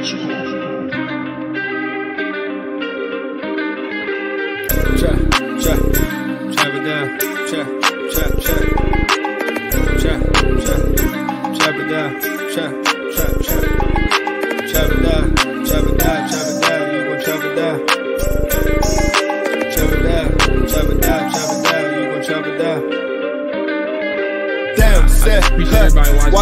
Watch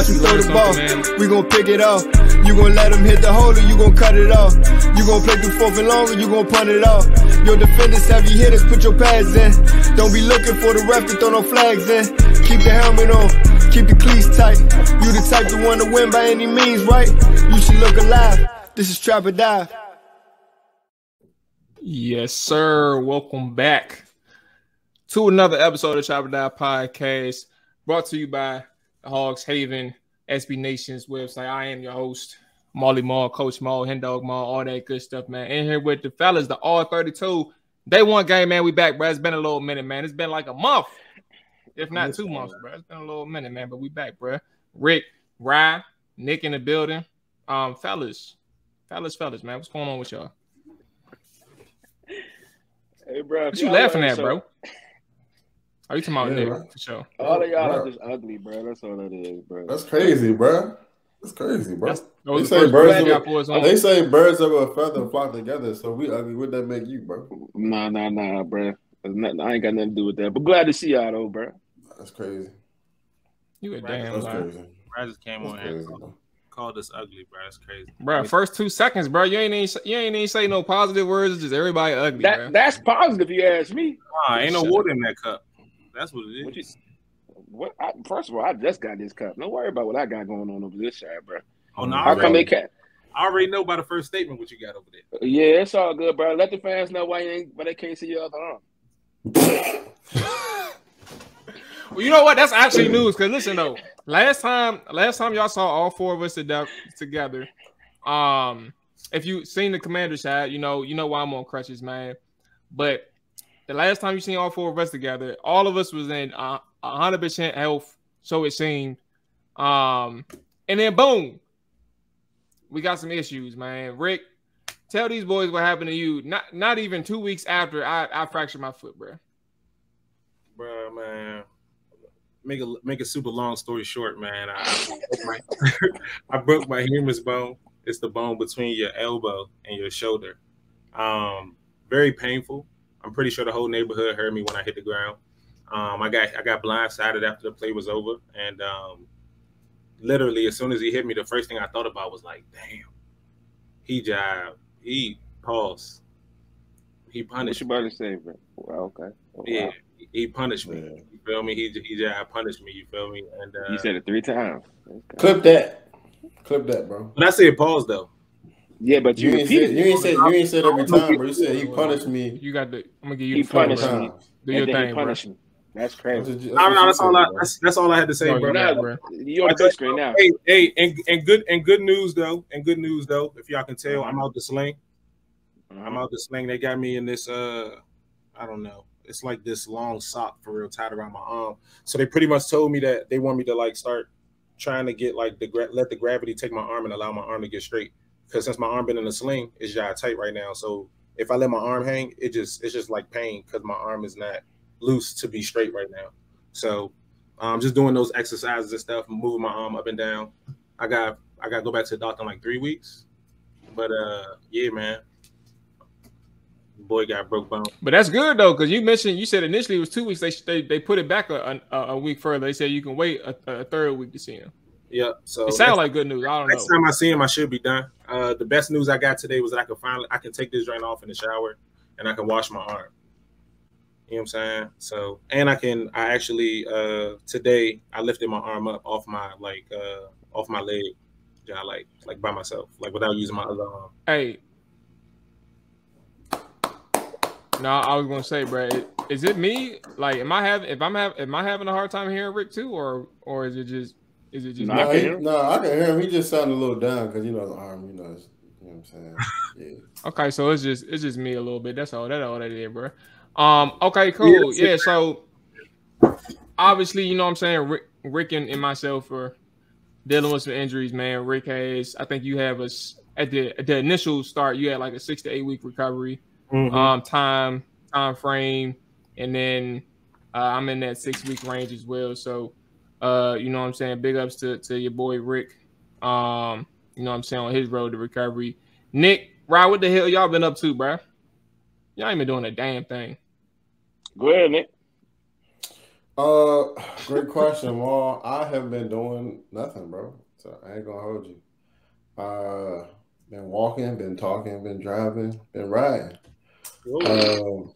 him throw the ball, we gon' pick it off. You gon' let him hit the hole or you gon' cut it off. You gon' play through fourth and long or you gon' punt it off. Your defenders, heavy hitters, put your pads in. Don't be looking for the ref to throw no flags in. Keep the helmet on, keep the cleats tight. You the type to want to win by any means, right? You should look alive. This is Trap or Die. Yes, sir. Welcome back to another episode of Trap or Die Podcast, brought to you by the Hogs Haven SB Nation's website. I am your host, Mual, Coach Mual, Hendog Mual, all that good stuff, man. In here with the fellas, the R32 Day 1 game, man. We back, bro. It's been a little minute, man. It's been like a month, if not 2 months, bro. It's been a little minute, man, but we back, bro. Rick, Rye, Nick in the building. Fellas, man. What's going on with y'all? Hey, bro. What you laughing at, bro? Are you talking about Nick, for sure? All of y'all are just ugly, bro. That's all that is, bro. That's crazy, bro. They say birds of a feather flock together, so we ugly. What that make you, bro? Nah, bro. I ain't got nothing to do with that. But glad to see y'all, though, bro. That's crazy. You a damn lie. I just came on here and called us ugly, bro. That's crazy, bro. First 2 seconds, bro. You ain't even say no positive words. It's just everybody ugly. That's positive, if you ask me. Nah, ain't no water in that cup. That's what it is. First of all, I just got this cup. Don't worry about what I got going on over this side, bro. Oh no, how come they can't? I already know by the first statement what you got over there. Yeah, it's all good, bro. Let the fans know why they can't see your other arm. Well, you know what? That's actually news. Cause listen though, last time y'all saw all 4 of us together. If you seen the commander side, you know why I'm on crutches, man. But the last time you seen all 4 of us together, all of us was in 100% health, so it seemed. And then boom, we got some issues, man. Rick, tell these boys what happened to you. Not even 2 weeks after I fractured my foot, bro. Bro, man. Make a super long story short, man. I broke my humerus bone. It's the bone between your elbow and your shoulder. Very painful. I'm pretty sure the whole neighborhood heard me when I hit the ground. I got blindsided after the play was over, and literally as soon as he hit me, the first thing I thought about was like, damn, he jived, he paused, he punished. What you about to say, bro? Well, okay. Oh, yeah, wow. he punished me. You feel me? He jived, punished me. You feel me? And you said it 3 times. Okay. Clip that, bro. But I said pause though. Yeah, but you ain't said every time, bro. You said he punished me. You got I'm gonna give you he punished me. Do your thing, bro. Me. That's crazy. That's all I had to say, bro. You're on the big screen now. Hey, and good news though. If y'all can tell, I'm out the sling. They got me in this I don't know. It's like this long sock for real tied around my arm. So they pretty much told me that they want me to like start trying to get like let the gravity take my arm and allow my arm to get straight. Because since my arm been in a sling, it's just tight right now. So if I let my arm hang, it's just like pain because my arm is not loose to be straight right now. So I'm just doing those exercises and stuff, moving my arm up and down. I got to go back to the doctor in like 3 weeks. But yeah, man. Boy got broke bone. But that's good though, because you said initially it was 2 weeks. They put it back a week further. They said you can wait a third week to see him. Yeah, so it sounds like good news. I don't know. Next time I see him, I should be done. The best news I got today was that I can take this joint off in the shower and I can wash my arm. You know what I'm saying? So, and I actually today I lifted my arm up off my leg, like by myself, like without using my other arm. Hey. No, I was gonna say, bro, is it me? Like, am I having a hard time hearing Rick too, or is it just no, I can hear him. He just sounded a little down because the arm, you know what I'm saying? Yeah. Okay, so it's just me a little bit. That's all that is, bro. Okay, cool. Yeah, so obviously, you know what I'm saying, Rick and myself are dealing with some injuries, man. Rick has, I think you have at the initial start, you had like a 6 to 8 week recovery time frame, and then I'm in that 6 week range as well. So you know what I'm saying, big ups to your boy Rick. You know what I'm saying, on his road to recovery. Nick, Ryan, what the hell y'all been up to, bro? Y'all ain't been doing a damn thing. Go ahead, Nick. Great question, Mual. I have been doing nothing, bro. So I ain't gonna hold you. Been walking, been talking, been driving, been riding. All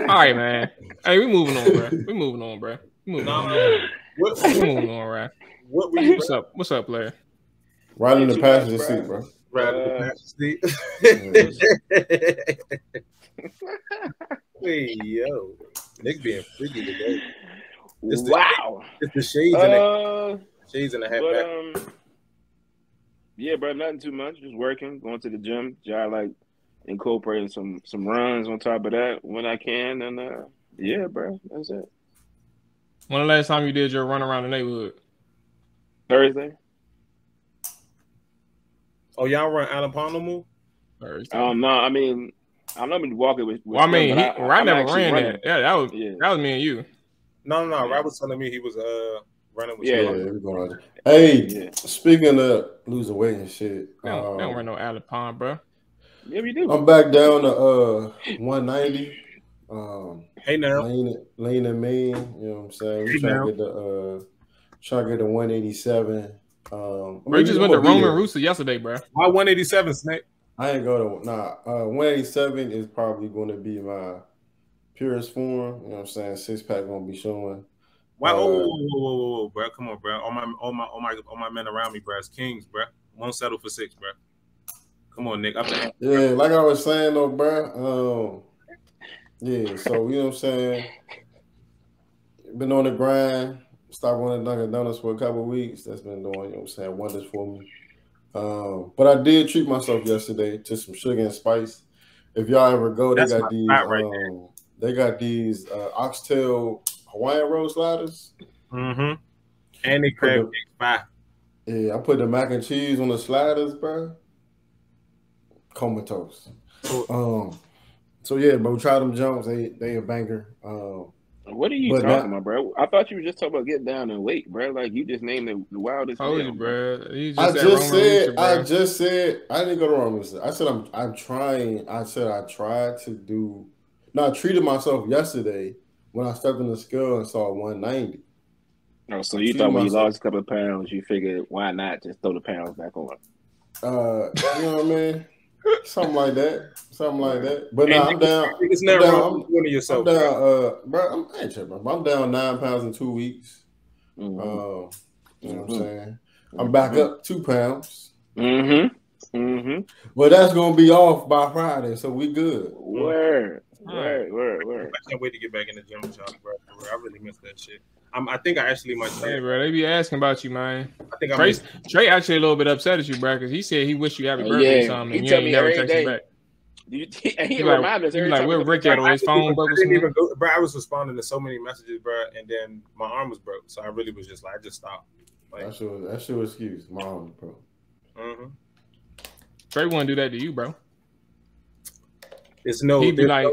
right, man. Hey, we moving on, bro. We moving on, bro. We moving on, right? What's up? What's up, player? Riding the passenger seat, bro. Riding the passenger seat. Hey, yo. Nick being freaky today. It's the shades in the hat back. Yeah, bro, nothing too much. Just working, going to the gym. I like incorporating some runs on top of that when I can. And yeah, bro, that's it. When the last time you did your run around the neighborhood? Thursday. Oh, y'all run Allen Pond no more? Thursday. No, I mean, I'm not been walking with well, I mean, I never ran that. Yeah, that was me and you. No. Rob was telling me he was running with you. Hey, speaking of losing weight and shit. They don't run no Allen Pond, bro. Yeah, we do. I'm back down to 190. Hey now. Lean and mean, you know what I'm saying? We trying to get the 187. We just went to Roman Rooster yesterday, bro. My 187, Snake. I ain't going to 187 is probably going to be my purest form. You know what I'm saying? 6-pack gonna be showing. Wow, whoa, bro. Come on, bro. All my men around me, bro. It's kings, bro. Won't settle for 6, bro. Come on, Nick. Yeah, like I was saying though, bro. Yeah, so you know what I'm saying? Been on the grind. Stopped going to Dunkin' Donuts for a couple of weeks. That's been doing, you know what I'm saying, wonders for me. But I did treat myself yesterday to some sugar and spice. If y'all ever go, they got these they got these oxtail Hawaiian roll sliders. Mm-hmm. And they crab cake. Yeah, I put the mac and cheese on the sliders, bro. Comatose. So yeah, bro, try them jumps. They a banger. What are you talking about, bro? I thought you were just talking about getting down in weight, bro. Like you just named the wildest. Oh, bro. I just said I didn't go to wrong with it. I said I'm trying. I said I tried to do. No, I treated myself yesterday when I stepped in the scale and saw 190. Oh, so you thought when you lost a couple of pounds, you figured why not just throw the pounds back on? You know what I mean? Something like that. But now I'm down. It's never wrong doing it yourself. I'm down, bro. I ain't tripping. I'm down 9 pounds in 2 weeks. You know what I'm saying? I'm back up 2 pounds. Well, that's gonna be off by Friday, so we good. Word. I can't wait to get back in the gym with y'all, bro. I really miss that shit. I think I actually might. Hey, bro, they be asking about you, man. I think Trey actually a little bit upset at you, bro, because he said he wished you happy birthday or something, and you ain't never texted back. He remind us every time. Where Rick at on his phone? Bro, I was responding to so many messages, bro, and then my arm was broke, so I really was just like, I just stopped. Like, that's your excuse. My arm was broke. Trey wouldn't do that to you, bro. It's no. He'd be like.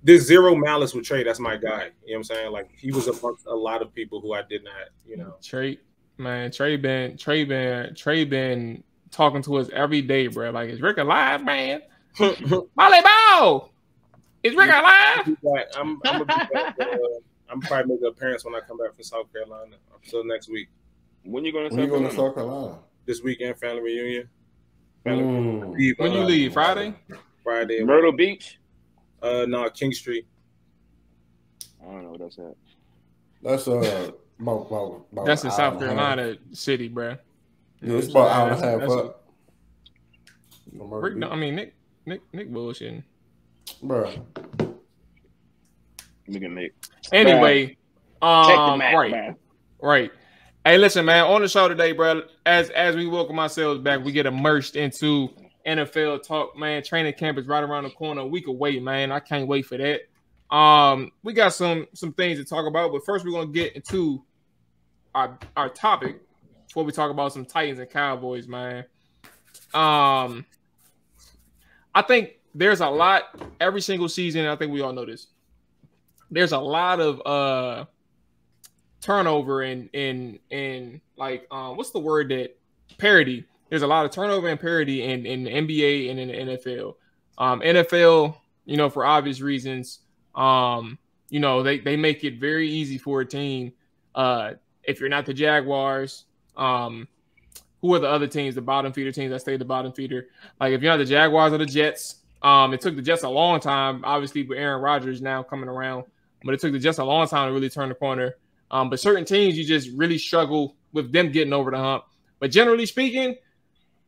There's zero malice with Trey. That's my guy. You know what I'm saying? Like he was amongst a lot of people who I did not, you know. Trey been talking to us every day, bro. Like, is Rick alive, man? Volleyball! Is Rick alive? I'm gonna be back. I'm probably make an appearance when I come back from South Carolina. So next week. When you going to South Carolina? This weekend, family reunion. When you leave? Friday? Friday. Myrtle Beach? No, King Street. I don't know what that's at. That's about that's in South Carolina city, bro. Yeah, it's about an hour and a half up. Rick, I mean Nick bullshitting, bro. Nick. Anyway, right. Hey, listen, man. On the show today, bro. As we welcome ourselves back, we get immersed into NFL talk, man. Training camp is right around the corner. A week away, man. I can't wait for that. We got some things to talk about, but first we're gonna get into our topic before we talk about some Titans and Cowboys, man. I think there's a lot every single season. I think we all know this. There's a lot of turnover and like what's the word that parity? There's a lot of turnover and parity in the NBA and in the NFL. NFL, you know, for obvious reasons, you know, they make it very easy for a team. If you're not the Jaguars, who are the other teams, the bottom feeder teams that stay the bottom feeder? Like if you're not the Jaguars or the Jets, it took the Jets a long time, obviously, with Aaron Rodgers now coming around, but it took the Jets a long time to really turn the corner. But certain teams, you just really struggle with them getting over the hump. But generally speaking,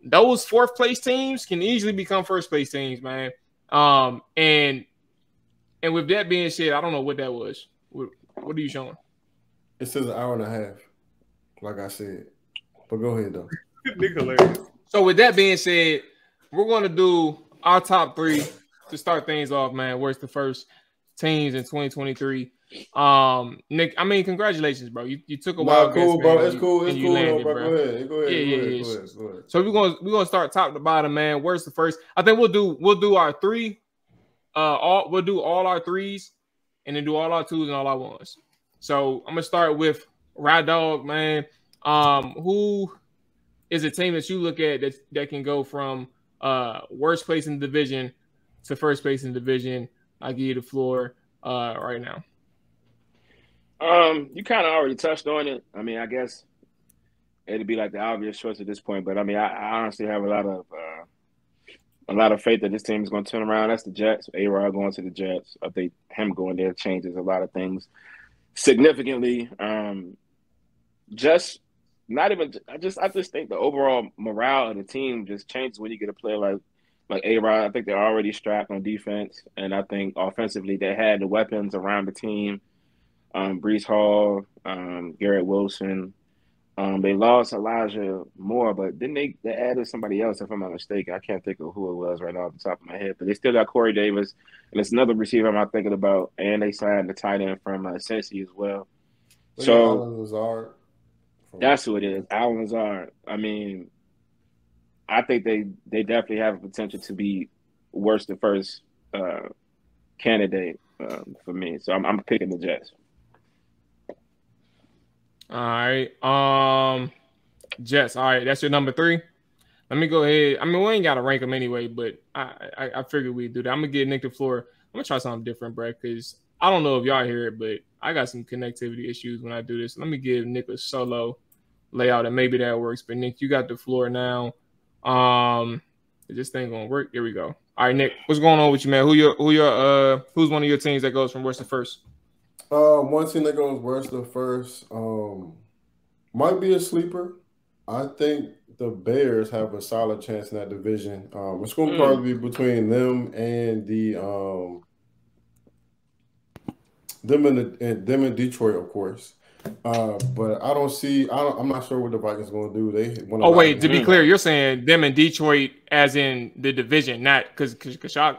those fourth place teams can easily become first place teams, man. And with that being said, I don't know what that was. What are you showing? It says an hour and a half, like I said. But go ahead, though. So with that being said, we're going to do our top 3 to start things off, man. Where's the first teams in 2023? Nick, I mean, congratulations, bro. You took a while. Cool, bro. It's cool. It's cool, landed, bro. Go ahead. Go ahead. So we're gonna start top to bottom, man. Where's the first? I think we'll do our 3. We'll do all our 3s, and then do all our 2s and all our 1s. So I'm gonna start with Ride Dog, man. Who is a team that you look at that can go from worst place in the division to first place in the division? I'll give you the floor right now. You kind of already touched on it. I mean, I guess it'd be like the obvious choice at this point, but I mean, I honestly have a lot of faith that this team is going to turn around. That's the Jets. A-Rod going to the Jets. I think him going there changes a lot of things significantly. I just think the overall morale of the team just changes when you get a player like A-Rod. I think they're already strapped on defense, and I think offensively they had the weapons around the team. Breece Hall, Garrett Wilson. They lost Elijah Moore, but then they added somebody else, if I'm not mistaken. I can't think of who it was right off the top of my head, but they still got Corey Davis, and it's another receiver I'm not thinking about, and they signed the tight end from Cincy as well. So Allen Lazard. That's who it is, Allen Lazard. I mean, I think they definitely have a potential to be worse than first candidate for me. So I'm picking the Jets. All right. Jets. All right. That's your number 3. Let me go ahead. I mean, we ain't got to rank them anyway, but I figured we'd do that. I'm going to give Nick the floor. I'm going to try something different, bro, because I don't know if y'all hear it, but I got some connectivity issues when I do this. Let me give Nick a solo layout, and maybe that works. But, Nick, you got the floor now. Is this thing going to work? Here we go. All right, Nick, what's going on with you, man? Who's one of your teams that goes from worst to first? One team that goes worst to first might be a sleeper. I think the Bears have a solid chance in that division. It's going to probably be between them and them and Detroit, of course. But I'm not sure what the Vikings are going to do. Wait, to be clear, you're saying them and Detroit as in the division, not because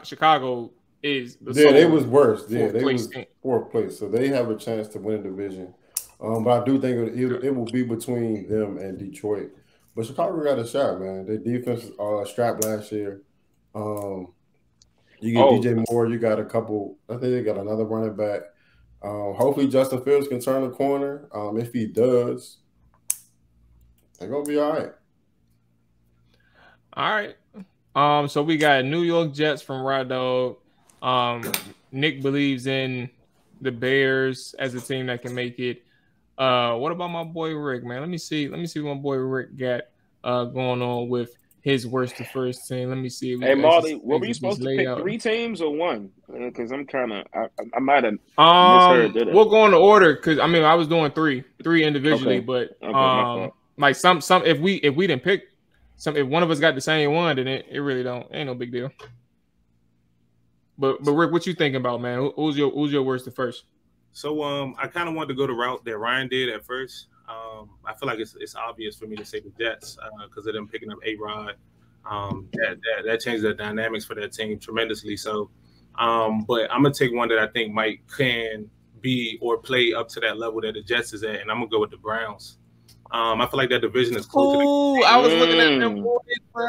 Chicago is they was worse. Yeah, they was 4th place, so they have a chance to win the division. But I do think it will be between them and Detroit. But Chicago got a shot, man. Their defense strapped last year. You get DJ Moore. You got a couple. I think they got another running back. Hopefully Justin Fields can turn the corner. If he does, they're gonna be all right. All right. So we got New York Jets from Rod Dog. Nick believes in the Bears as a team that can make it. What about my boy Rick, man? Let me see what my boy Rick got going on with his worst to first team. Let me see. Hey, Marley, were we supposed to pick 3 teams or 1? Because I'm kind of I might have misheard. We'll go in the order because I was doing 3 individually, but like some if we didn't pick some, if one of us got the same one, then it really ain't no big deal. But Rick, what you thinking about, man? Who's your worst to first? So I kind of wanted to go the route that Ryan did at first. I feel like it's obvious for me to say the Jets because of them picking up A-Rod. That changed the dynamics for that team tremendously. So, but I'm gonna take one that I think can be or play up to that level that the Jets is at, and I'm gonna go with the Browns. I feel like that division is close. Ooh, I was looking at them boys, bro.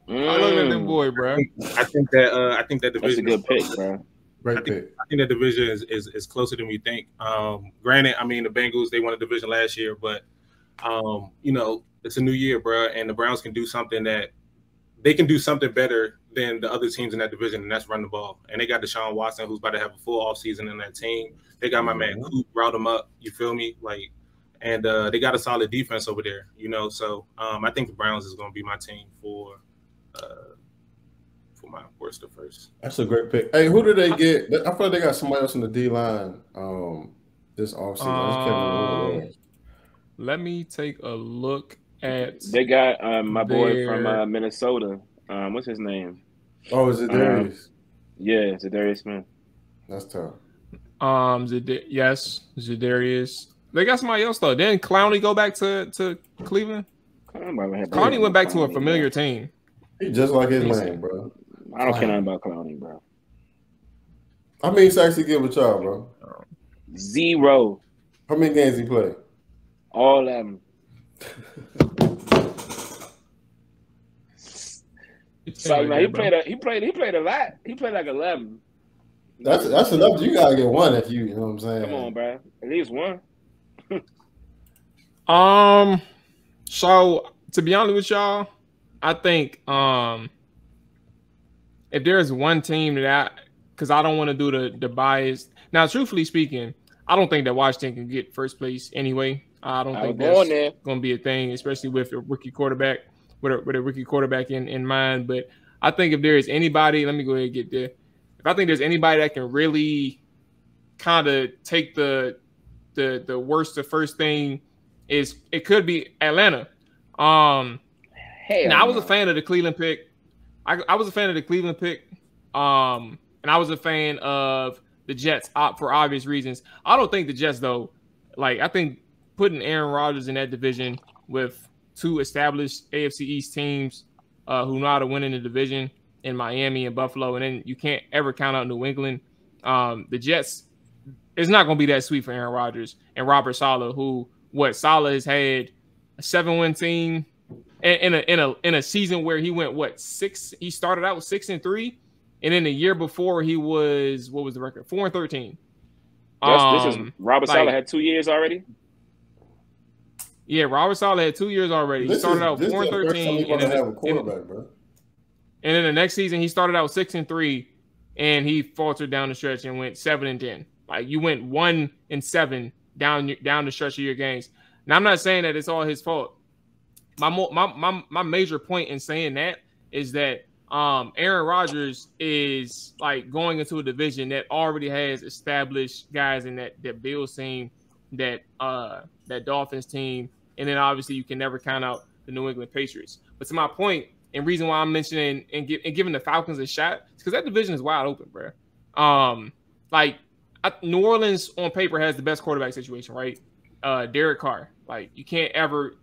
I was looking at them boys, bro. I think that division. That's a good pick, bro. I think that division is closer than we think. Granted, I mean the Bengals, they won a division last year, but you know, it's a new year, bro, and the Browns can do something that they can do something better than the other teams in that division, and that's run the ball. And they got Deshaun Watson, who's about to have a full offseason in that team. They got my man Coop, route him up. You feel me? Like, and they got a solid defense over there, you know. So I think the Browns is going to be my team for my worst to first. That's a great pick. Hey, who did they get? I feel like they got somebody else in the D line this offseason. Let me take a look at. They got my boy from Minnesota. What's his name? Oh, is it Darius? Yeah, Zadarius Smith. That's tough. Yes, Zadarius. They got somebody else though. Didn't Clowney go back to Cleveland? Clowney went back to a familiar team. He just like his name, bro. I don't care nothing about Clowney, bro. How many sacks he give a child, bro? 0. How many games he play? All of them. So man, he played a lot. He played like 11. That's enough. You gotta get one if you know what I'm saying. Come on, bro. At least one. So to be honest with y'all, I think if there's one team because I don't want to do the bias. Now, truthfully speaking, I don't think that Washington can get first place anyway. I don't think that's going to be a thing, especially with a rookie quarterback, with a rookie quarterback in mind. But I think if there is anybody, let me go ahead and get there. If I think there's anybody that can really kind of take the worst to first thing, it could be Atlanta. Now I was a fan of the Cleveland pick. I was a fan of the Cleveland pick. And I was a fan of the Jets for obvious reasons. I don't think the Jets though. Like I think putting Aaron Rodgers in that division with two established AFC East teams who know how to win in the division in Miami and Buffalo, and then you can't ever count out New England. The Jets, it's not going to be that sweet for Aaron Rodgers and Robert Saleh, Saleh has had a 7-win team in a season where he went 6. He started out with 6-3, and then the year before he was, what was the record? 4-13. This is Robert Saleh had 2 years already. Yeah, Robert Saleh had 2 years already. He started out 4-13, and then the next season he started out 6-3, and he faltered down the stretch and went 7-10. Like you went 1-7 down the stretch of your games. Now I'm not saying that it's all his fault. My major point in saying that is that Aaron Rodgers is like going into a division that already has established guys in that Bills team, that Dolphins team, and then obviously you can never count out the New England Patriots. But to my point, and reason why I'm mentioning and giving the Falcons a shot is because that division is wide open, bro. New Orleans on paper has the best quarterback situation, right? Derek Carr. Like you can't ever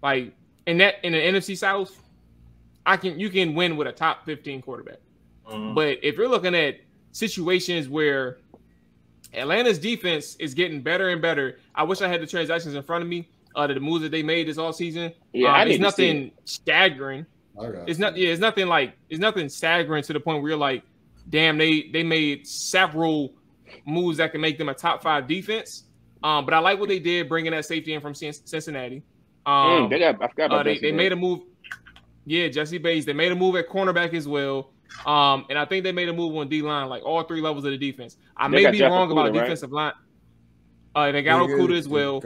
like in the NFC South, you can win with a top 15 quarterback. But if you're looking at situations where Atlanta's defense is getting better and better, I wish I had the transactions in front of me. The moves that they made this offseason. Yeah, it's nothing staggering. It's nothing staggering to the point where you're like, damn, they made several moves that can make them a top 5 defense. But I like what they did bringing that safety in from Cincinnati. I forgot about they made a move. Yeah, Jesse Bates. They made a move at cornerback as well. And I think they made a move on D-line, like all 3 levels of the defense. I may be wrong about defensive line. They got Okudah as well.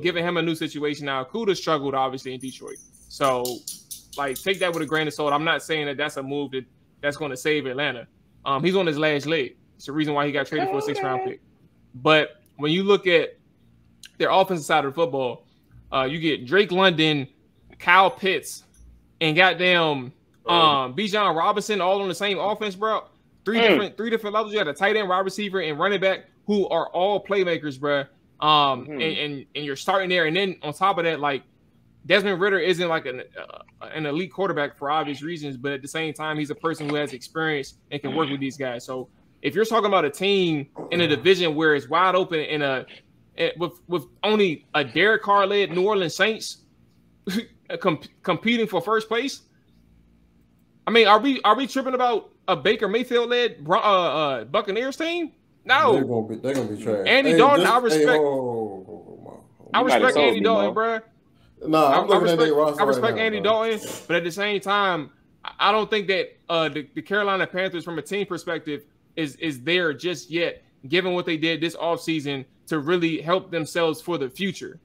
Giving him a new situation now. Okudah struggled obviously in Detroit. So like take that with a grain of salt. I'm not saying that that's a move that's going to save Atlanta. He's on his last leg. It's the reason why he got traded for a 6th-round pick. But when you look at their offensive side of the football, you get Drake London, Kyle Pitts, and goddamn Bijan Robinson all on the same offense, bro. Three different levels. You got a tight end, wide receiver, and running back who are all playmakers, bro. And you're starting there, and then on top of that, like Desmond Ridder isn't like an elite quarterback for obvious reasons, but at the same time, he's a person who has experience and can work with these guys. So if you're talking about a team in a division where it's wide open in a with only a Derek Carr led New Orleans Saints competing for first place. I mean, are we tripping about a Baker Mayfield led Buccaneers team? No, they're gonna be trash. Andy Dalton, I respect. I respect Andy Dalton, bro. No, I'm looking at their roster. I respect right now, Andy Dalton, but at the same time, I don't think that the Carolina Panthers, from a team perspective, is there just yet, given what they did this offseason to really help themselves for the future.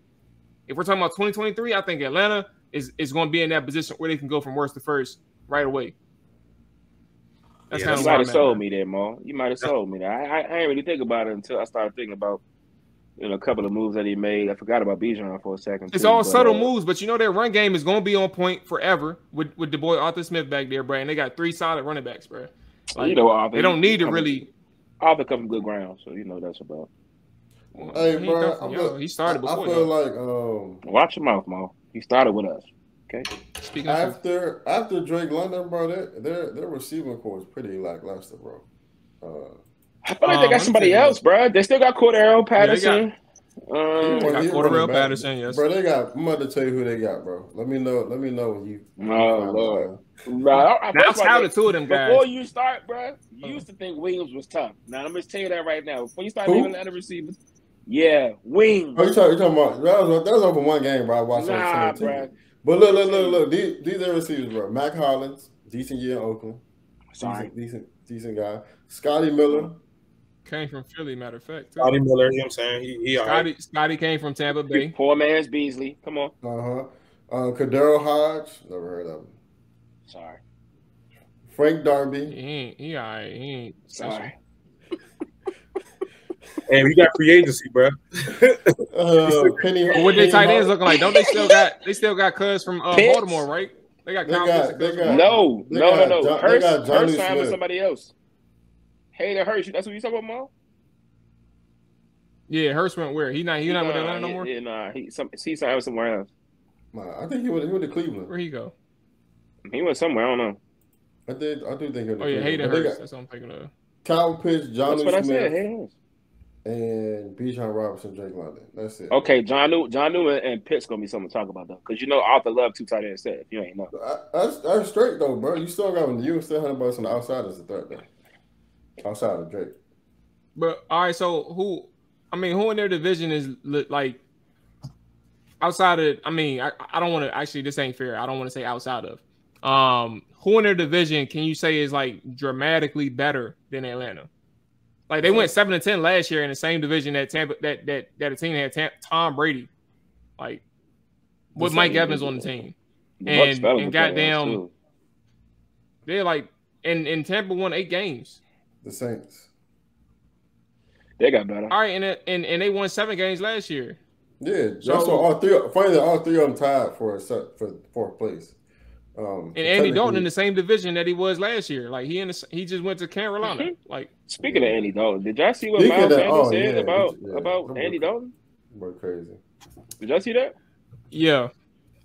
If we're talking about 2023, I think Atlanta is going to be in that position where they can go from worst to first right away. That's kind of you might have sold me there, Mo. You might have sold me there. I didn't really think about it until I started thinking about a couple of moves that he made. I forgot about Bijan for a second. It's all subtle moves, but their run game is going to be on point forever with the boy Arthur Smith back there, bro. And they got 3 solid running backs, bro. Like, Arthur, they don't need to really. Arthur come from good ground, so that's about. Hey, bro, he started before. I feel like watch your mouth, Mo. He started with us. Okay. Speaking after Drake London, bro, their receiving core is pretty lackluster, bro. I feel like they got somebody else, bro. They still got Cordero Patterson. Cordero Patterson, yes. Bro, they got. I'm about to tell you who they got, bro. Let me know when you. Oh Lord. Bro, now touted 2 of them guys. Before you start, bro, you used to think Williams was tough. Now I'm gonna tell you that right now. Before you start naming the other receivers, yeah, Wings. Oh, you talking about that was over one game, bro. I watched that. Bro. But look, these are receivers, bro. Mac Hollins, decent year in Oakland. Sorry. Decent guy. Scotty Miller. Came from Philly, matter of fact. Scotty Miller, you know what I'm saying? He Scotty came from Tampa Bay. Poor man's Beasley. Come on. Kadero Hodge. Never heard of him. Sorry. Frank Darby. He ain't. Sorry. And we got free agency, bro. Penny. What their tight ends looking like? Don't they still got Cuz from Baltimore, right? They got No. Hurst signed with somebody else. Hayden Hurst. That's what you talking about, Mo? Yeah, Hurst went where? He not with Atlanta no more? Yeah, nah. He signed somewhere else. I think he went to Cleveland. Where'd he go? He went somewhere. I don't know. I do think he went to Cleveland. Hayden Hurst. That's what I'm thinking of. Kyle Pitts, Jonnu Smith. I said. And Bijan Robinson, Drake London. That's it. Okay, Jonnu and Pitt's gonna be something to talk about though, because Arthur loved 2 tight ends. If you ain't know, that's straight though, bro. You still got $100 on the outside as a third day, outside of Drake. But all right, so who in their division is like outside of? I mean, I don't want to actually. This ain't fair. I don't want to say outside of. Who in their division can you say is like dramatically better than Atlanta? Like they went 7-10 last year in the same division that Tampa that a team had Tom Brady, like with Mike Evans on the team, and goddamn, they're like and Tampa won 8 games. The Saints, they got better. All right, and they won 7 games last year. Yeah, that's what all three. Finally, all 3 of them tied for fourth place. And Andy Dalton in the same division that he was last year. Like he just went to Carolina. Like speaking of Andy Dalton, did y'all see what Miles Sanders said about Andy Dalton? We're crazy. Did y'all see that? Yeah.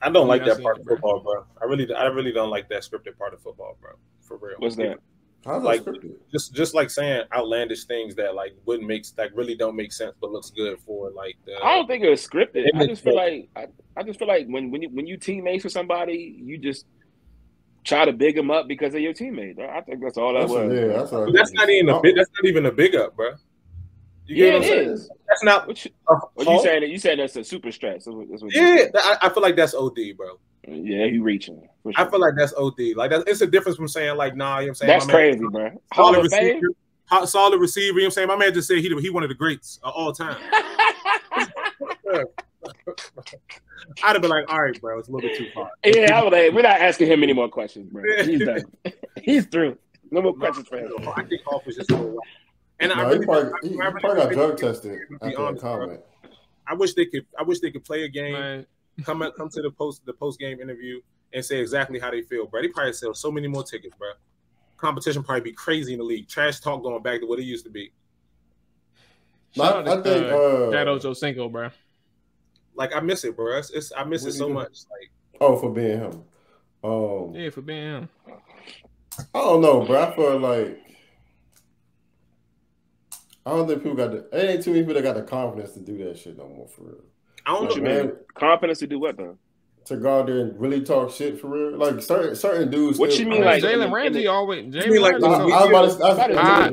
I don't like that part of football, bro. I really don't like that scripted part of football, bro. For real. What's that? How's like that scripted? just like saying outlandish things that like wouldn't make really don't make sense, but looks good for like the. I don't think it was scripted. I just feel like when you teammates with somebody, you just try to big them up because they're your teammate. I think that's all that was. Yeah, that's not even a big up, bro. You get what I'm saying? Is. That's not what you saying. You saying that's a super stretch. I feel like that's OD, bro. Yeah, you reaching. Sure. I feel like that's OD. Like it's a difference from saying like, nah, you know what I'm saying? That's crazy, bro. Solid receiver, you know what I'm saying? My man just said he one of the greats of all time. I'd have been like, all right, bro, it's a little bit too far. Yeah, I would we're not asking him any more questions, bro. He's done. He's through. No more questions for him. I think Hawk was just a little. And he probably got drug tested after that comment. I wish they could play a game, come to the post game interview and say exactly how they feel, bro. They probably sell so many more tickets, bro. Competition probably be crazy in the league. Trash talk going back to what it used to be. I think that Ocho Cinco, bro. Like I miss it, bro. I miss it so much. Like for being him. Yeah, for being him. I don't know, bro. I feel like I don't think people got the. It ain't too many people that got the confidence to do that shit no more for real. I don't What you mean? Confidence to do what though? To go out there and really talk shit for real, like certain dudes. What you mean, like Jalen Ramsey always?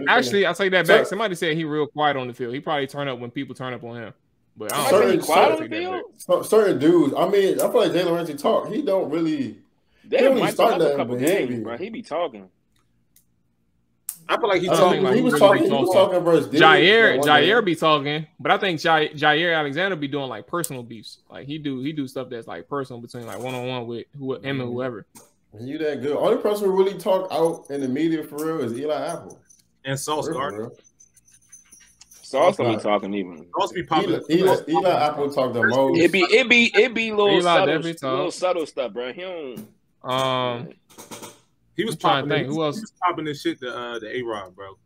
Actually, I take that back. Somebody said he real quiet on the field. He probably turn up when people turn up on him. But I don't think quiet on the field. Certain dudes. I mean, I feel like Jalen Ramsey talk. He don't really. They might start that a couple games, bro. He be talking. I feel like he was talking versus Jair be talking, but I think Jair Alexander be doing like personal beefs. Like he do stuff that's like personal between like one-on-one with him and whoever. You that good. Only person who really talk out in the media for real is Eli Apple and Sauce Gardner. Sauce don't be talking even. Sauce be popular. Eli Apple talk the most. It be little subtle stuff, bro. He don't. He was trying to think. Who else? He was popping this shit to the A-Rod, bro.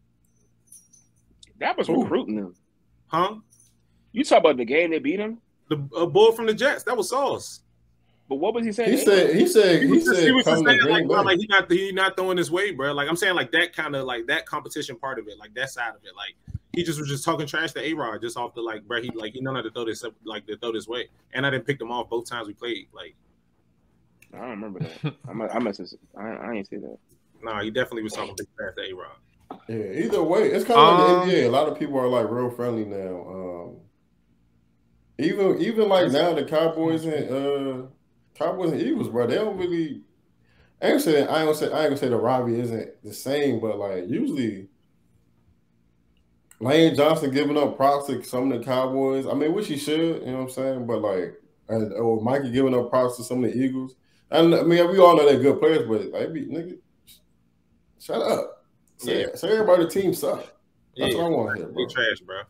That was recruiting him. Huh? You talk about the game they beat him? The bull from the Jets. That was Sauce. But what was he saying? He said he was just saying like he not throwing his weight, bro. Like I'm saying like that kind of like that competition part of it, like that side of it. Like he just was just talking trash to A-Rod just off the like, bro. He know how to throw this way. And I didn't pick them off both times we played. Like I don't remember that. I ain't say that. Nah, he definitely was talking big fast to A-Rod. Yeah, either way, it's kind of like the NBA. A lot of people are like real friendly now. Even like now the Cowboys and Eagles, bro, they don't really. I ain't gonna say the rivalry isn't the same, but like usually Lane Johnson giving up props to some of the Cowboys. I mean, which he should, you know what I'm saying? But like, or Mikey giving up props to some of the Eagles. And I mean, we all know they're good players, but like, nigga, shut up. Say everybody the team suck. That's what I want to hear, bro. They trash, bro.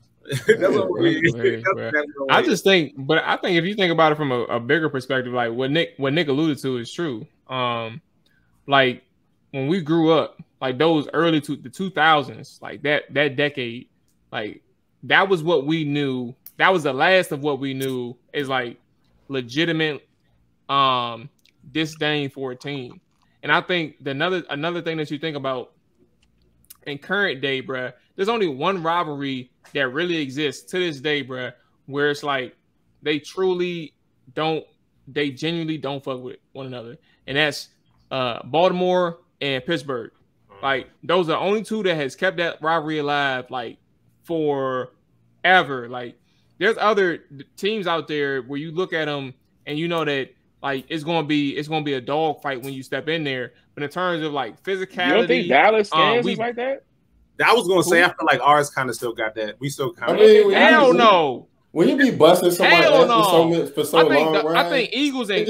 I just think, but I think if you think about it from a bigger perspective, like what Nick alluded to is true. Like when we grew up, like those early the 2000s, like that decade, like that was what we knew. That was the last of what we knew is like legitimate disdain for a team. And I think another thing that you think about in current day, bruh, there's only one rivalry that really exists to this day, bruh, where it's like they genuinely don't fuck with one another. And that's Baltimore and Pittsburgh. Like those are the only two that has kept that rivalry alive like forever. Like there's other teams out there where you look at them and you know that like it's gonna be a dog fight when you step in there. But in terms of like physicality, you don't think Dallas fans is like that? I was gonna say I feel like ours kind of still got that. We still kind of. Hell no. When you be busting somebody for so long, I think Eagles and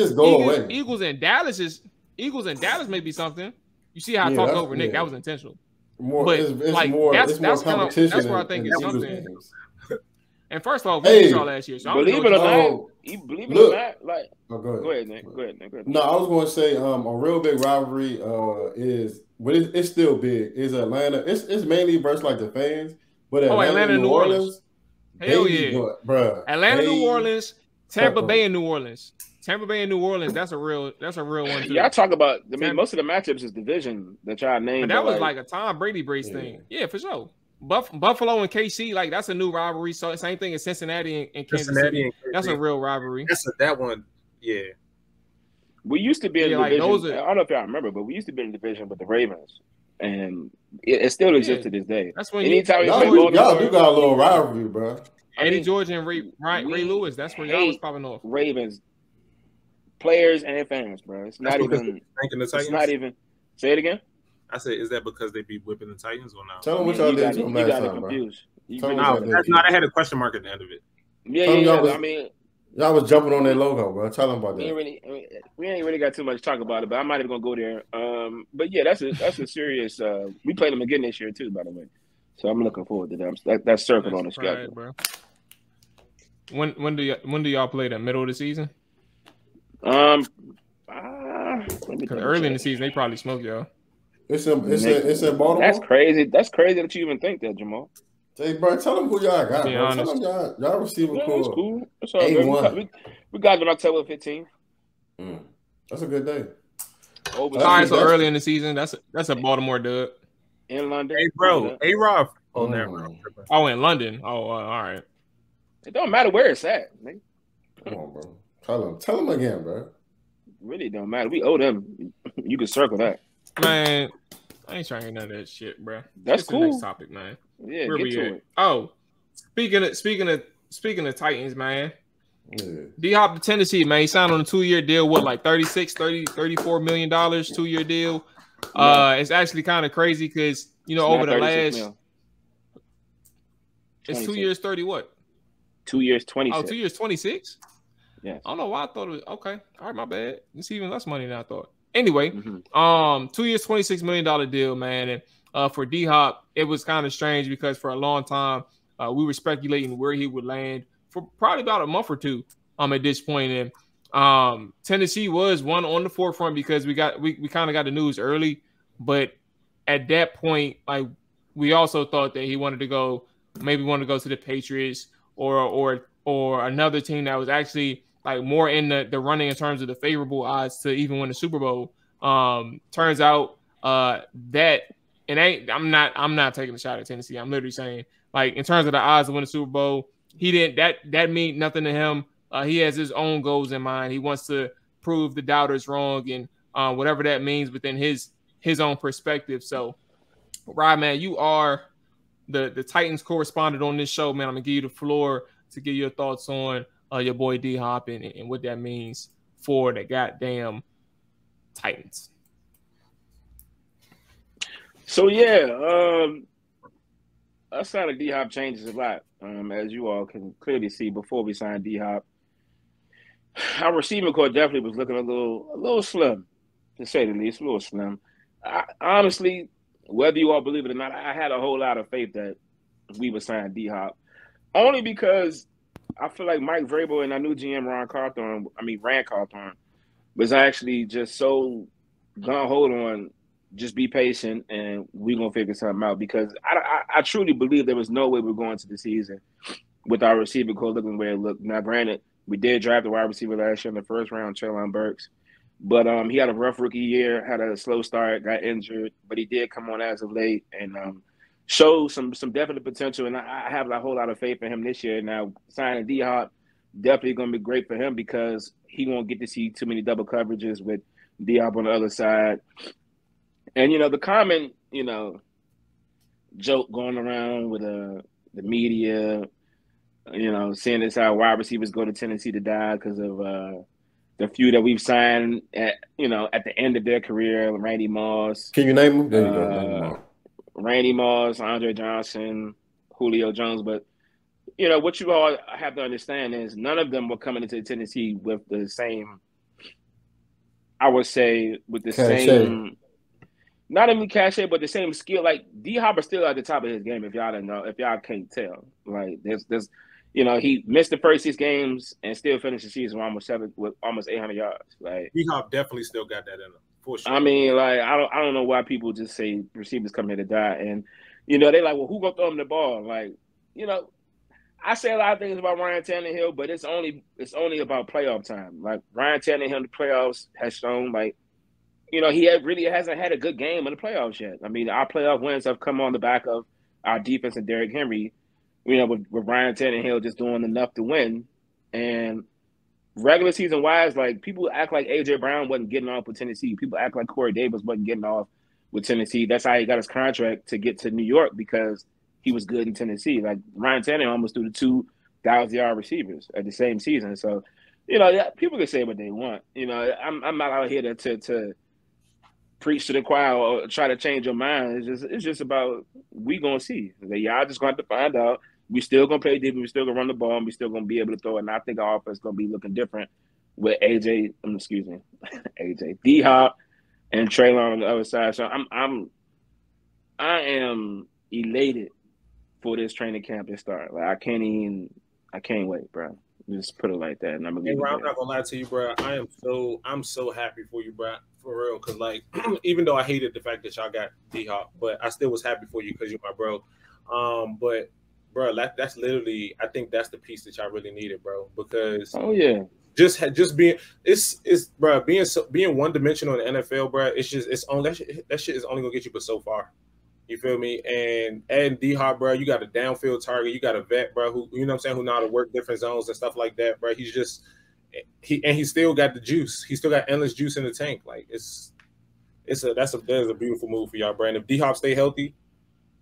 Dallas may be something. You see how I talked over Nick? That was intentional. That's where I think it's something. And first of all, we beat y'all last year. So believe it or not, like go ahead, Nick. Go ahead. No, I was going to say a real big rivalry is, but it's still big. Is Atlanta? It's mainly versus like the fans, but Atlanta and New Orleans. Hell yeah, bro. Atlanta, New Orleans, Tampa Bay, and New Orleans. Tampa Bay and New Orleans. That's a real one too. Yeah, I talk about. I mean, most of the matchups is division that y'all named. But that was like a Tom Brady brace thing. Yeah, for sure. Buffalo and KC, like that's a new rivalry. So same thing as Cincinnati and Kansas City. That's a real rivalry. That one, yeah. We used to be in division. I don't know if y'all remember, but we used to be in division with the Ravens, and it still exists to this day. That's when y'all do got a little rivalry, bro. Eddie George and Ray Lewis. That's where y'all was popping off. Ravens players and fans, bro. It's not even. It's not even. Say it again. I said, is that because they be whipping the Titans or not? Tell them what y'all did to them last time, bro. I had a question mark at the end of it. Yeah. I mean, y'all was jumping on their logo, bro. Tell them about that. We ain't really got too much to talk about it, but I'm not even gonna go there. But yeah, that's a serious. We played them again this year too, by the way. So I'm looking forward to that. That's circled on the schedule, bro. When do y'all play the middle of the season? Because early in the season they probably smoke y'all. It's in Baltimore. That's crazy. That's crazy that you even think that, Jamal. Hey, bro, tell them who y'all got. Bro. Tell them y'all receiver core. That's cool. That's all good. We got it on October 15th. That's a good day. All right, so early in the season, that's a Baltimore dub. In London. Hey, bro, A-Rob, Oh, never. Oh, in London. Oh, all right. It don't matter where it's at, nigga. Come on, bro. Tell him again, bro. Really don't matter. We owe them. You can circle that. Man, I ain't trying to hear none of that shit, bro. That's cool. The next topic, man. Yeah, where get we to at? it. Oh, speaking of Titans, man. Yeah. D-Hop to Tennessee, man. He signed on a 2-year deal, like $34 million 2-year deal. It's actually kind of crazy because over the last it's 2 years 30 what? 2 years 26. Oh, 2 years 26? Yes. I don't know why I thought it was okay. All right, my bad. It's even less money than I thought. Anyway, 2 years, $26 million deal, man. And for D-Hop, it was kind of strange because for a long time, we were speculating where he would land for probably about a month or two at this point. And Tennessee was one on the forefront because we kind of got the news early. But at that point, like we also thought that he wanted to go to the Patriots or another team that was actually like more in the running in terms of the favorable odds to even win the Super Bowl. Turns out that I'm not taking a shot at Tennessee. I'm literally saying, like, in terms of the odds to win the Super Bowl, he didn't that mean nothing to him. He has his own goals in mind. He wants to prove the doubters wrong and whatever that means within his own perspective. So, Rod, man, you are the Titans correspondent on this show, man. I'm gonna give you the floor to give your thoughts on your boy D-Hop and what that means for the goddamn Titans. So yeah, outside of D-Hop changes a lot, as you all can clearly see before we signed D-Hop. Our receiving core definitely was looking a little slim, to say the least, a little slim. Honestly, whether you all believe it or not, I had a whole lot of faith that we would sign D-Hop, only because I feel like Mike Vrabel and our new GM Rand Carthon was actually just so gung-ho on just be patient and we're going to figure something out, because I truly believe there was no way we're going to the season with our receiver core looking the way it looked. Now, granted, we did draft a wide receiver last year in the first round, Treylon Burks, but he had a rough rookie year, had a slow start, got injured, but he did come on as of late and show some definite potential, and I have a whole lot of faith in him this year. Now, signing D-Hop definitely going to be great for him because he won't get to see too many double coverages with D-Hop on the other side. And, the common, joke going around with the media, saying this how wide receivers go to Tennessee to die because of the few that we've signed at the end of their career, Randy Moss. Can you name them? There you go. Name them all. Randy Moss, Andre Johnson, Julio Jones. But, what you all have to understand is none of them were coming into Tennessee with the same, I would say, with the same, not even cachet, but the same skill. Like, D-Hop is still at the top of his game, if y'all don't know, if y'all can't tell. Like, there's he missed the first 6 games and still finished the season with almost 800 yards. Like, D-Hop definitely still got that in him. For sure. I mean, like, I don't know why people just say receivers come here to die. And, they're like, well, who gonna throw him the ball? Like, I say a lot of things about Ryan Tannehill, but it's only about playoff time. Like, Ryan Tannehill in the playoffs has shown, like, he really hasn't had a good game in the playoffs yet. I mean, our playoff wins have come on the back of our defense and Derrick Henry, with Ryan Tannehill just doing enough to win. And regular season wise, like, people act like A.J. Brown wasn't getting off with Tennessee. People act like Corey Davis wasn't getting off with Tennessee. That's how he got his contract to get to New York, because he was good in Tennessee. Like, Ryan Tannehill almost threw the 2,000-yard receivers at the same season. So, people can say what they want. I'm not out here to preach to the choir or try to change your mind. It's just about we gonna see. Y'all just gonna have to find out. We still gonna play defense. We still gonna run the ball. And we still gonna be able to throw it. And I think our offense gonna be looking different with D-Hop and Treylon on the other side. So I am elated for this training camp to start. Like, I can't wait, bro. Just put it like that. And I'm not gonna lie to you, bro. I'm so happy for you, bro, for real. Cause, like, even though I hated the fact that y'all got D-Hop, but I still was happy for you because you're my bro. But bro, that's literally, I think that's the piece that y'all really needed, bro. Because just being bro, being one dimensional in the NFL, bro. That shit is only gonna get you but so far. You feel me? And adding D-Hop, bro, you got a downfield target. You got a vet, bro, who, you know what I'm saying, who know how to work different zones and stuff like that, bro. He's just he still got the juice. He still got endless juice in the tank. Like that's a beautiful move for y'all, bro. And if D-Hop stay healthy,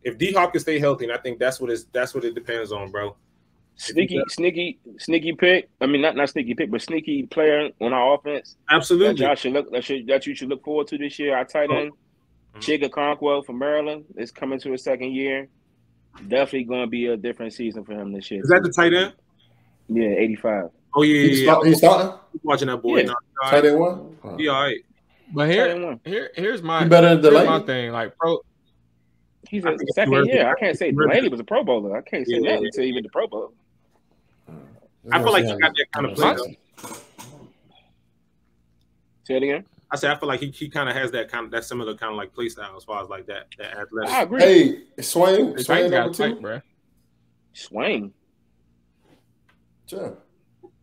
if D-Hop can stay healthy, and I think that's what it depends on, bro. Sneaky pick. I mean, not sneaky pick, but sneaky player on our offense. Absolutely. That you should look forward to this year. Our tight end, Chigga Conquell from Maryland, is coming to his second year. Definitely going to be a different season for him this year. Is that the tight end? Yeah, 85. Oh yeah. He's starting. Watching that boy. Yeah. Tight end one. He all right. But here's my thing. Like he's a second year. I can't say Delaney was a Pro Bowler. I can't say that until he went to Pro Bowl. I feel like he got that kind of play. Say it again. I said I feel like he kind of has that similar kind of like play style as far as like that athletic. I agree. Hey, Swain got tight, bro. Swain. Sure.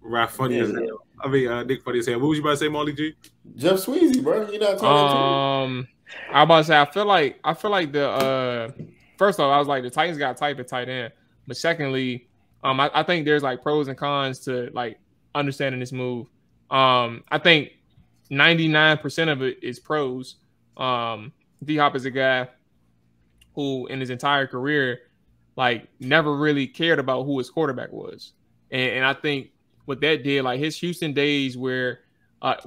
Right, funny as hell. I mean, Nick funny as hell. What was you about to say, Molly G? Jeff Sweezy, bro. You not talking I about to say I feel like the first off, I was like the Titans got type at tight end, but secondly, I think there's like pros and cons to like understanding this move. I think 99% of it is pros. D-Hop is a guy who in his entire career like never really cared about who his quarterback was. And I think what that did, like his Houston days where that's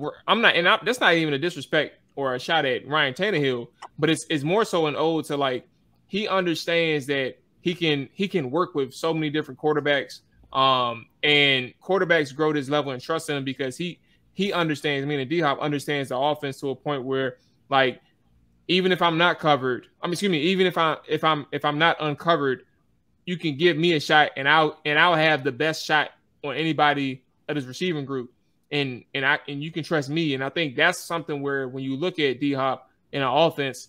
not even a disrespect or a shot at Ryan Tannehill, but it's more so an ode to like he understands that he can work with so many different quarterbacks, and quarterbacks grow this level and trust in him because he understands. I mean, D-Hop understands the offense to a point where like even if I'm not covered, even if I'm not uncovered, you can give me a shot and I'll have the best shot on anybody of his receiving group. And you can trust me. And I think that's something where when you look at D-Hop in an offense,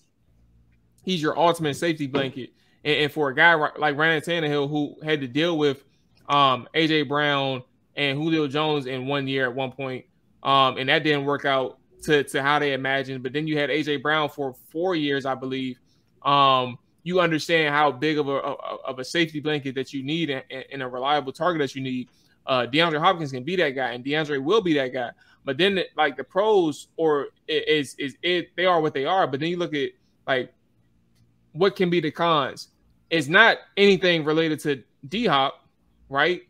he's your ultimate safety blanket. And for a guy like Ryan Tannehill, who had to deal with A.J. Brown and Julio Jones in 1 year at one point, and that didn't work out to how they imagined. But then you had A.J. Brown for 4 years, I believe. You understand how big of a safety blanket that you need and a reliable target that you need. DeAndre Hopkins can be that guy, and DeAndre will be that guy. But then, like the pros, they are what they are. But then you look at like what can be the cons. It's not anything related to D-Hop, right?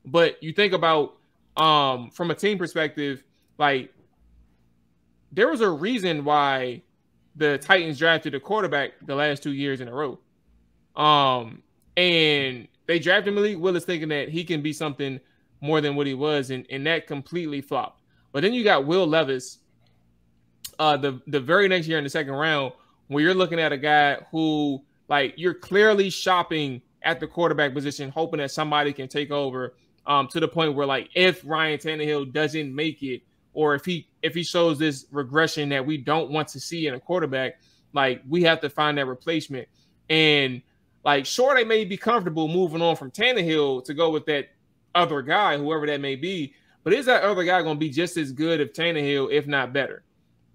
But you think about from a team perspective, like there was a reason why the Titans drafted a quarterback the last 2 years in a row, and they drafted Malik Willis thinking that he can be something more than what he was, and that completely flopped. But then you got Will Levis the very next year in the second round, where you're looking at a guy who, like, you're clearly shopping at the quarterback position, hoping that somebody can take over to the point where, like, if Ryan Tannehill doesn't make it, or if he shows this regression that we don't want to see in a quarterback, like, we have to find that replacement. And, like, sure, they may be comfortable moving on from Tannehill to go with that other guy, whoever that may be, but is that other guy going to be just as good as Tannehill, if not better?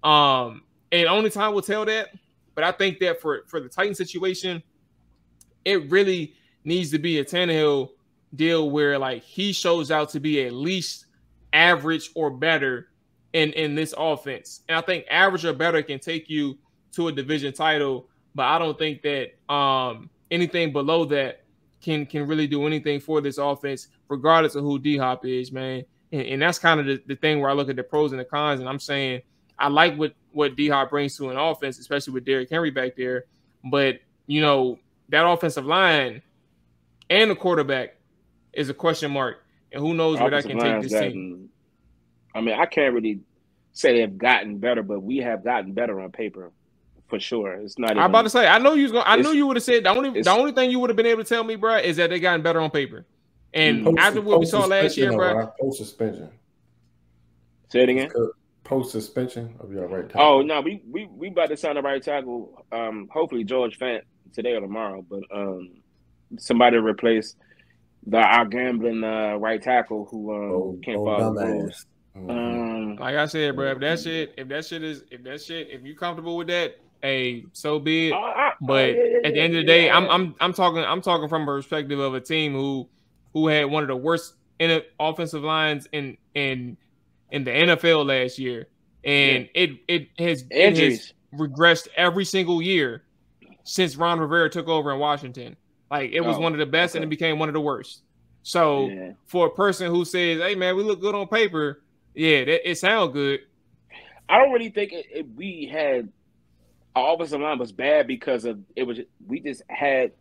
And only time will tell that. But I think that for the Titan situation, it really needs to be a Tannehill deal where, like, he shows out to be at least average or better in this offense. And I think average or better can take you to a division title, but I don't think that anything below that can really do anything for this offense, regardless of who D-Hop is, man. And that's kind of the thing where I look at the pros and the cons, and I'm saying I like what D-Hop brings to an offense, especially with Derrick Henry back there. But, you know, that offensive line and the quarterback is a question mark, and who knows where that can take this team. I mean, I can't really say they've gotten better, but we have gotten better on paper. For sure, it's not. I'm about to say. I know you would have said the only thing you would have been able to tell me, bro, is that they gotten better on paper. And after what we saw last year, bro, post suspension. Say it again. Post suspension of your right tackle. Oh no, we about to sign the right tackle. Hopefully George Fant today or tomorrow, but somebody to replace our gambling right tackle who can't follow the rules. Like I said, bro, if you're comfortable with that, hey, so be it. But at the end of the day, I'm talking from a perspective of a team who had one of the worst offensive lines in the NFL last year, and it has regressed every single year since Ron Rivera took over in Washington. Like it was one of the best, and it became one of the worst. So for a person who says, "Hey man, we look good on paper," it sounds good. I don't really think we had our offensive line was bad because of we just had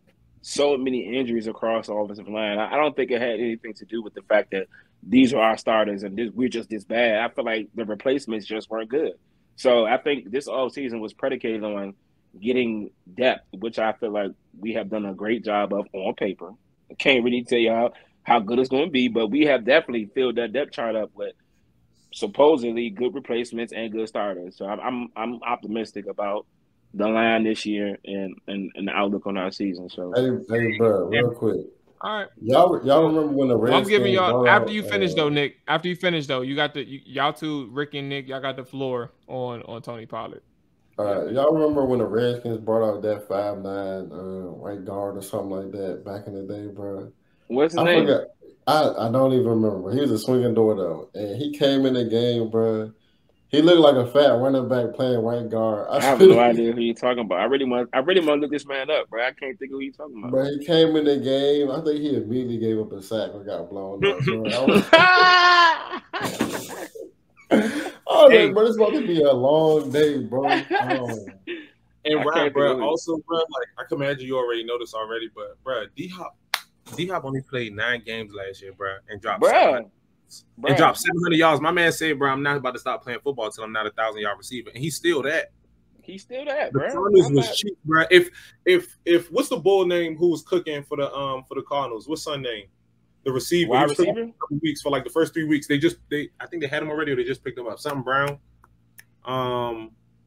so many injuries across the offensive line. I don't think it had anything to do with the fact that these are our starters and we're just this bad. I feel like the replacements just weren't good. So I think this offseason was predicated on getting depth, which I feel like we have done a great job of on paper. I can't really tell you how good it's going to be, but we have definitely filled that depth chart up with supposedly good replacements and good starters. So I'm optimistic about the line this year and the outlook on our season. So hey bro, real quick. All right, y'all remember when the Redskins? I'm giving y'all after you finish though, Nick. After you finish though, you got y'all two, Rick and Nick. Y'all got the floor on Tony Pollard. All right, y'all remember when the Redskins brought out that 5'9" right guard or something like that back in the day, bro? What's his name? Forgot. I don't even remember. He was a swinging door though, and he came in the game, bro. He looked like a fat running back playing right guard. I have no idea who you're talking about. I really want to look this man up, bro. I can't think of who you're talking about. Bro, he came in the game. I think he immediately gave up a sack and got blown up. Hey, bro, it's about to be a long day, bro. And Rob, bro, also, bro, like I can imagine you already know this already, but bro, D-Hop only played 9 games last year, bro, and dropped 700 yards. My man said, bro, I'm not about to stop playing football until I'm not a 1,000-yard receiver, and he's still that. He's still that, bro. The Cardinals was cheap, bro. If what's the bull name who was cooking for the Cardinals? What's son name? The receiver. Wide receiver? A couple weeks for like the first 3 weeks. I think they had him already, or they just picked him up. Something Brown.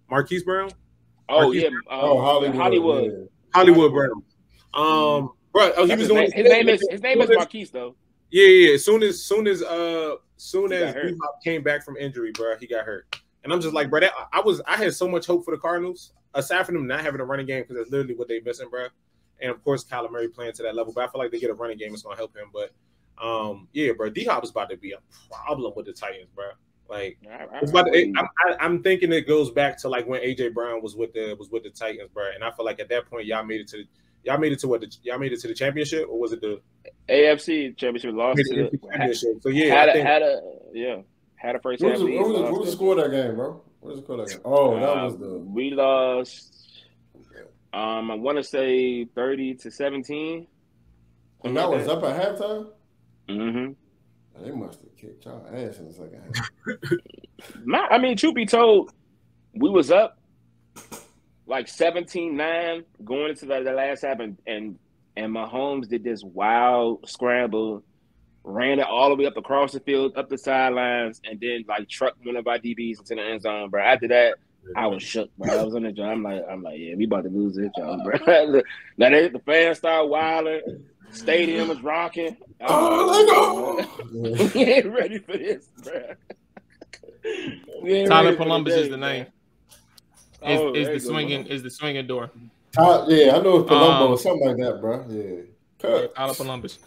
Marquise Brown. Oh Marquise yeah. Hollywood. Yeah. Hollywood Brown. Bro, he was doing his name is Marquise though. Yeah. As soon as D-Hop came back from injury, bro, he got hurt. And I'm just like, bro, I had so much hope for the Cardinals, aside from them not having a running game, because that's literally what they're missing, bro. And of course, Kyler Murray playing to that level. But I feel like they get a running game, it's gonna help him. But bro, D-Hop is about to be a problem with the Titans, bro. Like I'm thinking it goes back to like when AJ Brown was with the Titans, bro. And I feel like at that point y'all made it to the championship, or was it the AFC championship? Lost to the championship. So yeah, had a first half lead. What was the score of that game, bro? What was the score of that game? Oh, that was we lost. I want to say 30-17. And that was up at halftime? Mm-hmm. They must have kicked y'all ass in the second half. I mean, truth be told, we was up like 17-9 going into the last half, and Mahomes did this wild scramble, ran it all the way up across the field, up the sidelines, and then like trucked one of our DBs into the end zone, bro. After that, I was shook, bro. I was on the job. I'm like, yeah, we about to lose this job, bro. Now the fans start wilding. Stadium is rocking. We ain't ready for this, bro. Tyler Columbus is the name. Is the swinging door. Yeah, I know it's Columbo or something like that, bro. Yeah. Tyler Columbus.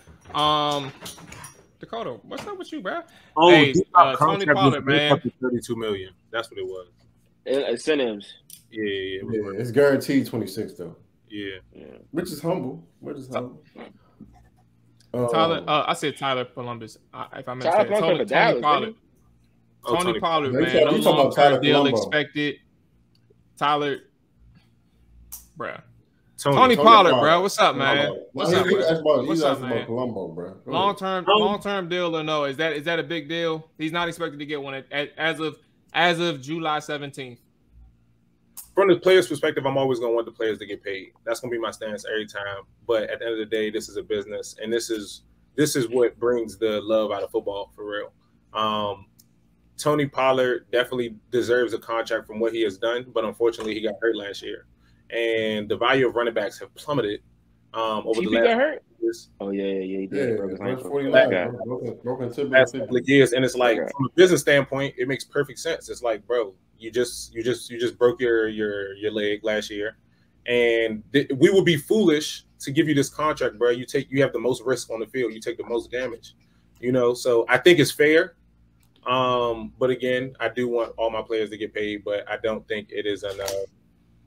Dakota, what's up with you, bro? Oh, hey, Tony Pollard, man. $32 million. That's what it was. Incentives. Yeah. It's guaranteed 26 though. Yeah. Which is humble. Tyler, I said Tyler Columbus. If I meant to say Tony Pollard. Tony Pollard, man. No long-term deal expected. Tyler, bro. Tony Pollard, bro. What's up, man? What's up, man? Columbo, bro. Long-term deal or no? Is that a big deal? He's not expected to get one as of July 17th. From the player's perspective, I'm always going to want the players to get paid. That's going to be my stance every time. But at the end of the day, this is a business, and this is what brings the love out of football for real. Tony Pollard definitely deserves a contract from what he has done, but unfortunately, he got hurt last year, and the value of running backs have plummeted over the last years. Oh yeah, he did. Last couple of years, and it's like from a business standpoint, it makes perfect sense. It's like, bro, you just broke your leg last year, and we would be foolish to give you this contract, bro. You have the most risk on the field. You take the most damage, So I think it's fair. But again, I do want all my players to get paid, but I don't think it is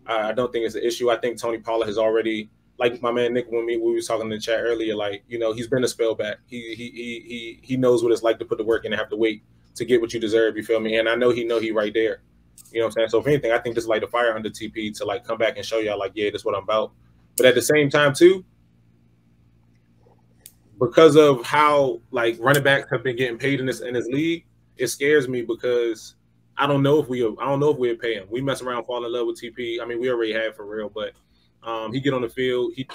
I don't think it's an issue. I think Tony Pollard has already, like my man Nick, when we was talking in the chat earlier, like, he's been a spell back. He knows what it's like to put the work in and have to wait to get what you deserve. You feel me? And I know he right there. You know what I'm saying? So if anything, I think this is like the fire under TP to like come back and show y'all like, yeah, this is what I'm about. But at the same time too, because of how like running backs have been getting paid in this league, it scares me because I don't know if we'll pay him. We mess around, fall in love with TP. I mean, we already have for real, but he get on the field, he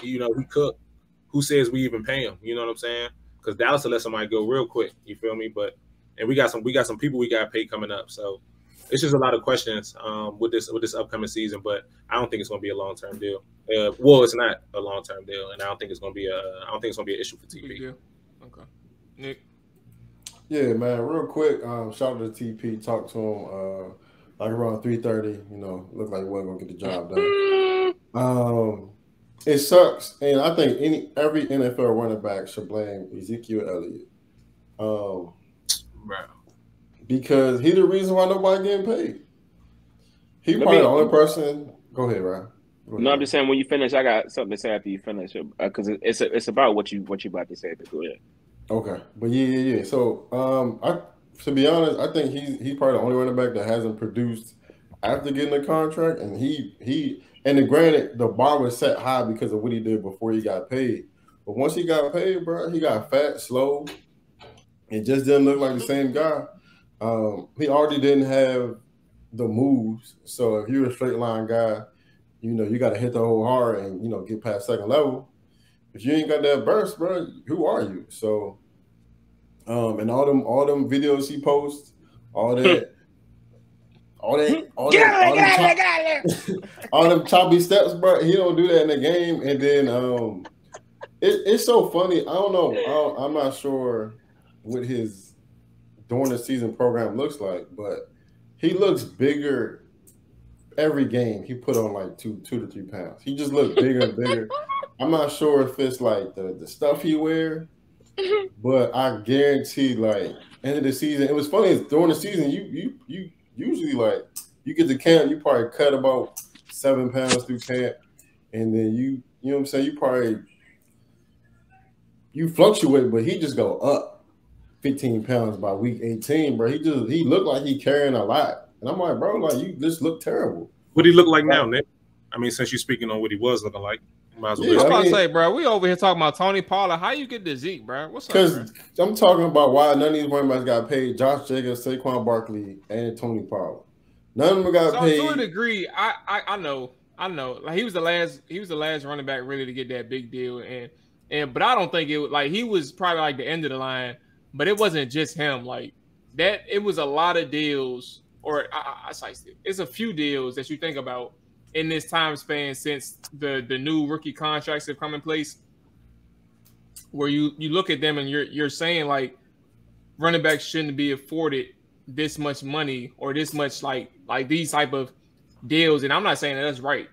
cook. Who says we even pay him? You know what I'm saying? Because Dallas will let somebody go real quick. You feel me? And we got some people we got paid coming up. So it's just a lot of questions with this upcoming season. But I don't think it's going to be a long-term deal. Well, it's not a long-term deal, and I don't think it's going to be an issue for TP. Okay, Nick. Yeah, man. Real quick, shout out to TP. Talked to him like around 3:30. Looked like he wasn't gonna get the job done. It sucks, and I think every NFL running back should blame Ezekiel Elliott, because he's the reason why nobody getting paid. He probably the only person. Go ahead, Ryan. No, I'm just saying when you finish, I got something to say after you finish, because it's about what you about to say. But go ahead. Okay, but yeah. So, to be honest, I think he's probably the only running back that hasn't produced after getting a contract, and granted, the bar was set high because of what he did before he got paid. But once he got paid, bro, he got fat, slow, and just didn't look like the same guy. He already didn't have the moves, so if you're a straight line guy, you got to hit the hole hard and get past second level. If you ain't got that burst, bro, who are you? So, and all them videos he posts, all them choppy steps, bro. He don't do that in the game. And then it's so funny. I don't know. I'm not sure what his during the season program looks like, but he looks bigger every game. He put on like 2 to 3 pounds. He just looks bigger and bigger. I'm not sure if it's like the stuff he wear, but I guarantee like end of the season. It was funny during the season. You usually like you get to camp, you probably cut about 7 pounds through camp, and then you know what I'm saying. You fluctuate, but he just go up 15 pounds by week 18, bro. He looked like he carrying a lot, and I'm like, bro, like you just look terrible. What do he look like now, Nick? I mean, since you're speaking on what he was looking like. I was about to say, bro, we over here talking about Tony Pollard. How you get to Zeke, bro? What's up? Because I'm talking about why none of these running backs got paid. Josh Jacobs, Saquon Barkley, and Tony Pollard. None of them got paid. To a degree, I know. Like he was the last running back really to get that big deal, but I don't think it was like he was probably like the end of the line. But it wasn't just him. Like that, it was a lot of deals, or it's a few deals that you think about in this time span since the new rookie contracts have come in place, where you look at them and you're saying like running backs shouldn't be afforded this much money or this much like these type of deals. And I'm not saying that that's right.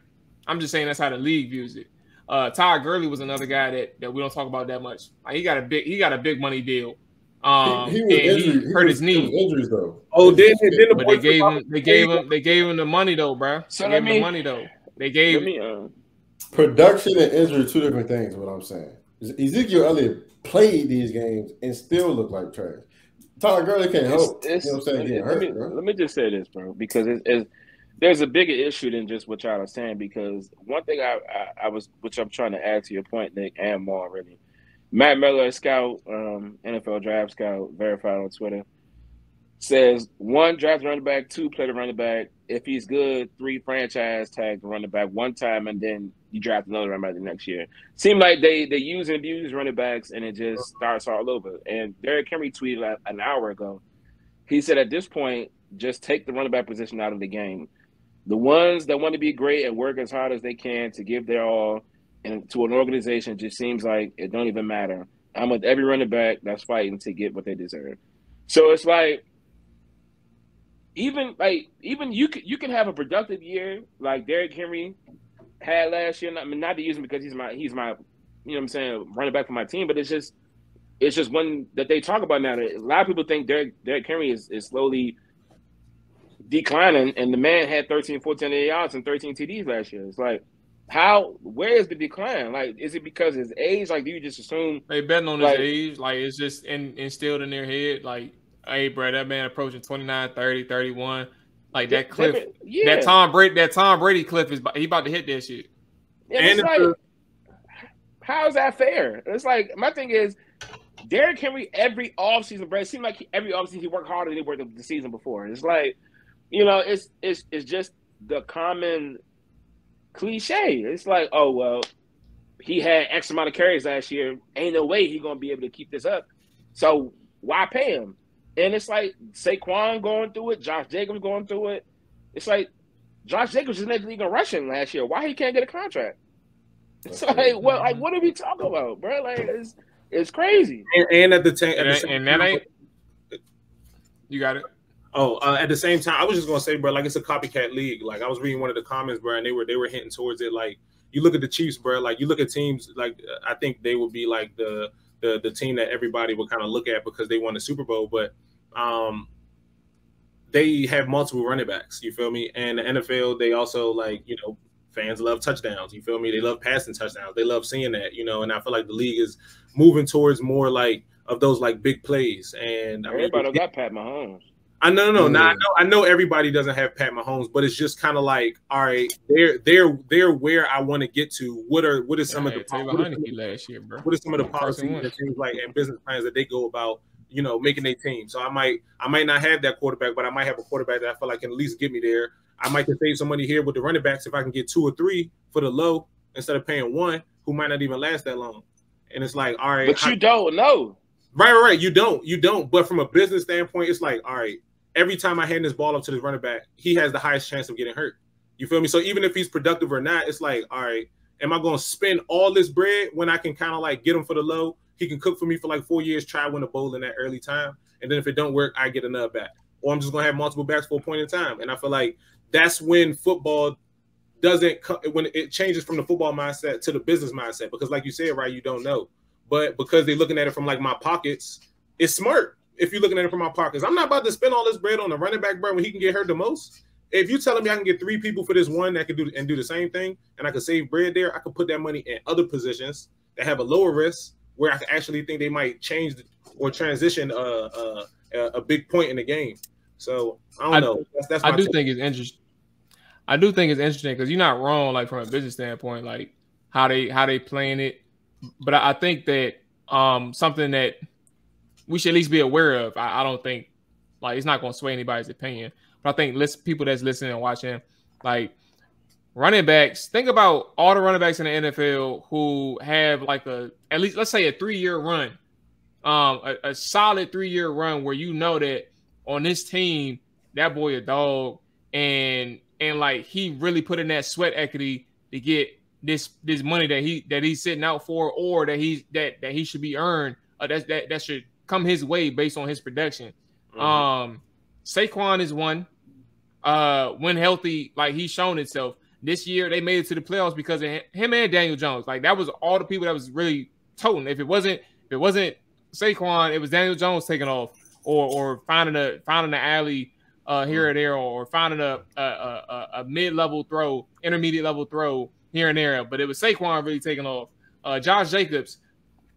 I'm just saying that's how the league views it. Todd Gurley was another guy that we don't talk about that much. Like he got a big money deal. He hurt his knee. Injuries though. Oh, but they gave him the money though, bro. So they gave him the money though. They gave production and injury, 2 different things. What I'm saying, Ezekiel Elliott played these games and still looked like trash. Todd Gurley can't help. You know what I'm saying? Getting hurt, let me just say this, bro, because there's a bigger issue than just what y'all are saying. Because one thing which I'm trying to add to your point, Nick and Mual, really. Matt Miller, scout, NFL draft scout, verified on Twitter, says 1, draft the running back, 2, play the running back. If he's good, 3, franchise tag the running back 1 time, and then you draft another running back the next year. Seemed like they use and abuse running backs, and it just starts all over. And Derrick Henry tweeted an hour ago. He said at this point, just take the running back position out of the game. The ones that want to be great and work as hard as they can to give their all and to an organization, just seems like it don't even matter. I'm with every running back that's fighting to get what they deserve. So it's like even you can have a productive year like Derrick Henry had last year. I mean, not to use him because he's my you know what I'm saying, running back for my team, but it's just one that they talk about now. That a lot of people think Derrick Henry is slowly declining, and the man had 1,400 yards and 13 TDs last year. It's like, where is the decline? Like, is it because of his age? Like, do you just assume they betting on his age? Like, it's just instilled in their head. Like, hey, bro, that man approaching 29, 30, 31. Like that cliff, that Tom Brady cliff he about to hit that shit. And it's like, how is that fair? It's like, my thing is, Derrick Henry every offseason, bro. It seemed like every offseason he worked harder than he worked the season before. It's like, you know, it's just the common cliche. It's like, oh well, he had X amount of carries last year. Ain't no way he's gonna be able to keep this up. So why pay him? And it's like Saquon going through it, Josh Jacobs going through it. It's like Josh Jacobs is in the league in rushing last year. Why he can't get a contract? It's like, well, like, what are we talking about, bro? Like, it's crazy. And at the same that ain't. You got it. Oh, at the same time, I was just gonna say, bro, like, it's a copycat league. Like, I was reading one of the comments, bro, and they were hinting towards it. Like, you look at the Chiefs, bro. Like, you look at teams, like, I think they would be like the team that everybody would kind of look at because they won the Super Bowl, but they have multiple running backs. You feel me? And the NFL, they also, like, you know, fans love touchdowns. You feel me? They love passing touchdowns. They love seeing that, you know. And I feel like the league is moving towards more like of those like big plays. And everybody got Pat Mahomes. I know everybody doesn't have Pat Mahomes, but it's just kind of like, all right, they're where I want to get to. What are some of the last year, bro? What are some of the policies and things like and business plans that they go about, you know, making their team? So I might not have that quarterback, but I might have a quarterback that I feel like can at least get me there. I might can save some money here with the running backs if I can get 2 or 3 for the low instead of paying 1 who might not even last that long. And it's like, all right, but you don't know. Right. You don't. But from a business standpoint, it's like, all right, every time I hand this ball up to this running back, he has the highest chance of getting hurt. You feel me? So even if he's productive or not, it's like, all right, am I going to spend all this bread when I can kind of like get him for the low? He can cook for me for like 4 years, try win a bowl in that early time. And then if it don't work, I get another back. Or I'm just going to have multiple backs for a point in time. And I feel like that's when football when it changes from the football mindset to the business mindset. Because like you said, right, you don't know. But because they're looking at it from like my pockets, it's smart. If you're looking at it from my pockets, I'm not about to spend all this bread on the running back, bro, when he can get hurt the most. If you're telling me I can get 3 people for this one that can do the same thing, and I can save bread there, I could put that money in other positions that have a lower risk, where I can actually think they might change or transition a big point in the game. So I don't know. That's I do think it's interesting. I do think it's interesting because you're not wrong, like from a business standpoint, like how they playing it. But I think that something that we should at least be aware of. I don't think like it's not going to sway anybody's opinion. But I think people that's listening and watching, like running backs, think about all the running backs in the NFL who have like at least let's say a 3-year run, a solid 3-year run where you know that on this team that boy a dog and like he really put in that sweat equity to get this money that he's sitting out for, or that he should be earned. That should come his way based on his production. Saquon is one. When healthy, like he's shown itself. This year they made it to the playoffs because of him and Daniel Jones. Like that was all the people that was really toting. If it wasn't Saquon, it was Daniel Jones taking off or finding the alley here or there, or finding a mid-level throw, intermediate level throw here and there. But it was Saquon really taking off. Josh Jacobs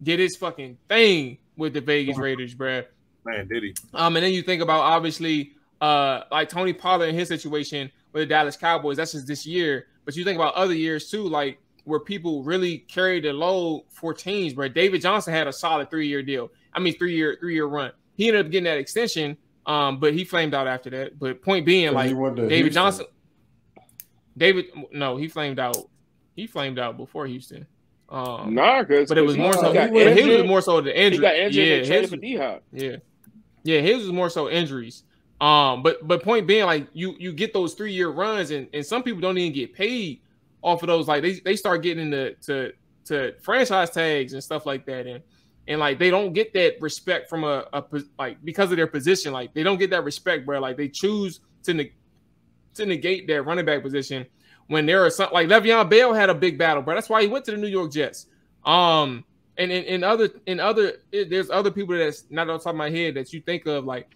did his fucking thing with the Vegas Raiders, bruh. Man, did he? And then you think about obviously like Tony Pollard in his situation with the Dallas Cowboys. That's just this year. But you think about other years too, like where people really carried the load for teams, bro. David Johnson had a solid 3-year deal. I mean, 3-year run. He ended up getting that extension, but he flamed out after that. But point being, like David Johnson, he flamed out. He flamed out before Houston. But it was more so. His was more so the injury. He got injured and traded for D-Hop. Yeah, his was more so injuries. But point being, like you get those 3-year runs, and some people don't even get paid off of those. Like they start getting into to franchise tags and stuff like that, and like they don't get that respect from a like because of their position. Like they don't get that respect, bro. Like they choose to negate that running back position when there are some like Le'Veon Bell had a big battle, bro. That's why he went to the New York Jets. And there's other people that's not on top of my head that you think of like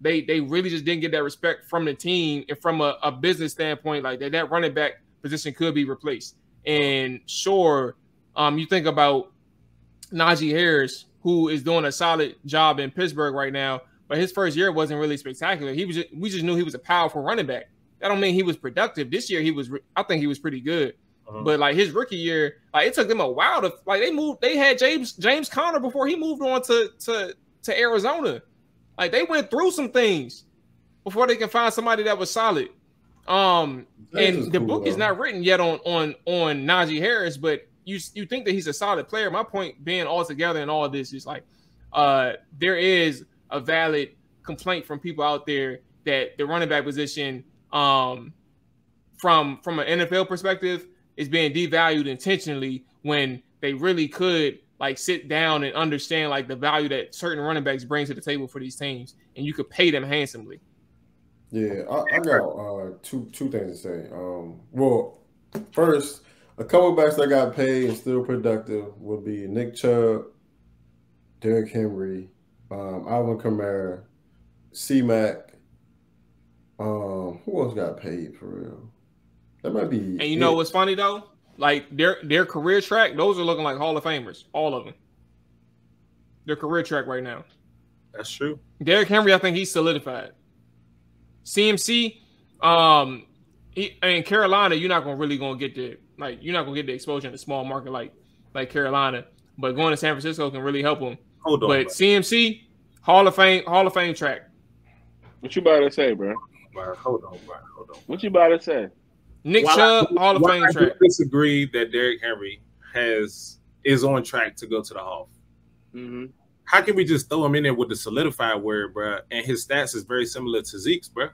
they really just didn't get that respect from the team and from a business standpoint, like that running back position could be replaced. And sure, you think about Najee Harris, who is doing a solid job in Pittsburgh right now, but his first year wasn't really spectacular. We just knew he was a powerful running back. That don't mean he was productive. This year I think he was pretty good. But like his rookie year, like it took them a while to like they had James Conner before he moved on to Arizona. Like they went through some things before they can find somebody that was solid. And the book is not written yet on Najee Harris, but you think that he's a solid player. My point being altogether in all of this is like there is a valid complaint from people out there that the running back position from an NFL perspective is being devalued intentionally when they really could like sit down and understand like the value that certain running backs bring to the table for these teams, and you could pay them handsomely. Yeah, I got two things to say. Well, first, a couple backs that got paid and still productive would be Nick Chubb, Derrick Henry, Alvin Kamara, C-Mac. Who else got paid for real? That might be. And you know what's funny though? Like their career track, those are looking like Hall of Famers, all of them. Their career track right now. That's true. Derrick Henry, I think he's solidified. CMC, in Carolina, you're not gonna get the exposure in a small market like Carolina. But going to San Francisco can really help him. Hold on, but bro. CMC, Hall of Fame track. What you about to say, bro? Hold on. What you about to say? Nick Chubb, Hall of Fame track. I disagree that Derrick Henry is on track to go to the Hall. Mm-hmm. How can we just throw him in there with the solidified word, bro? And his stats is very similar to Zeke's, bro.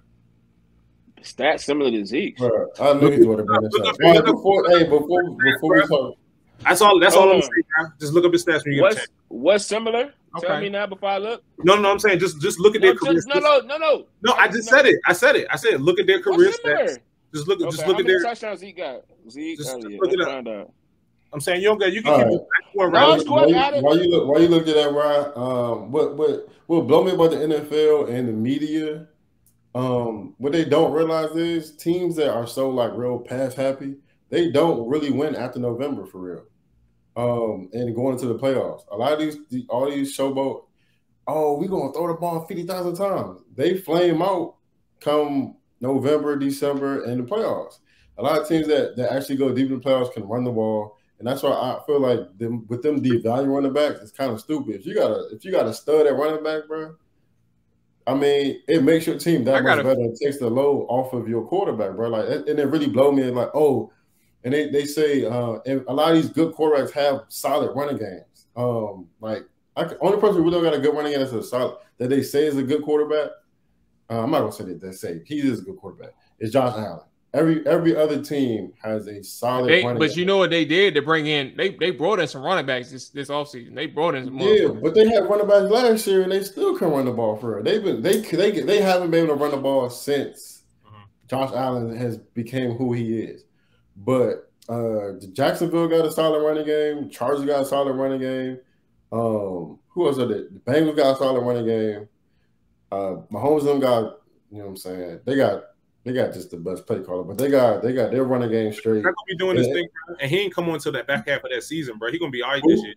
Stats similar to Zeke's. Bro, I knew he would have been this. Before we talk. That's all I'm saying, bro. Just look up his stats when you get a chance. What's similar? Okay. Tell me now before I look. No, I'm saying just look at their career. No. No, I just said it. I said look at their career stats. Just look at their touchdowns Zeke got. Just look it up. I'm saying you can keep while you look at that, Ryan, what blow me about the NFL and the media, what they don't realize is teams that are so like real pass happy, they don't really win after November for real. And going into the playoffs, a lot of these showboat, we're gonna throw the ball 50,000 times. They flame out come November, December, and the playoffs. A lot of teams that actually go deep in the playoffs can run the ball, and that's why I feel like with them devaluing running backs, it's kind of stupid. If you got a stud at running back, bro, I mean, it makes your team that much better. It takes the load off of your quarterback, bro. Like, and it really blow me like, and they say and a lot of these good quarterbacks have solid running games. Only person who really got a good running game that's a solid that they say is a good quarterback. I'm not gonna say that they say he is a good quarterback. It's Josh Allen. Every other team has a solid running but game. You know what they did to bring in? They brought in some running backs this offseason. They brought in some. Yeah, but they had running backs last year and they still can run the ball for it. They haven't been able to run the ball since Josh Allen has became who he is. But Jacksonville got a solid running game. Chargers got a solid running game. Who else are they? The Bengals got a solid running game. Mahomes them got, you know what I'm saying? They got just the best play caller, but they got their running game straight. They're gonna be doing this thing, bro. And he ain't come on until that back half of that season, bro. He gonna be all right this year.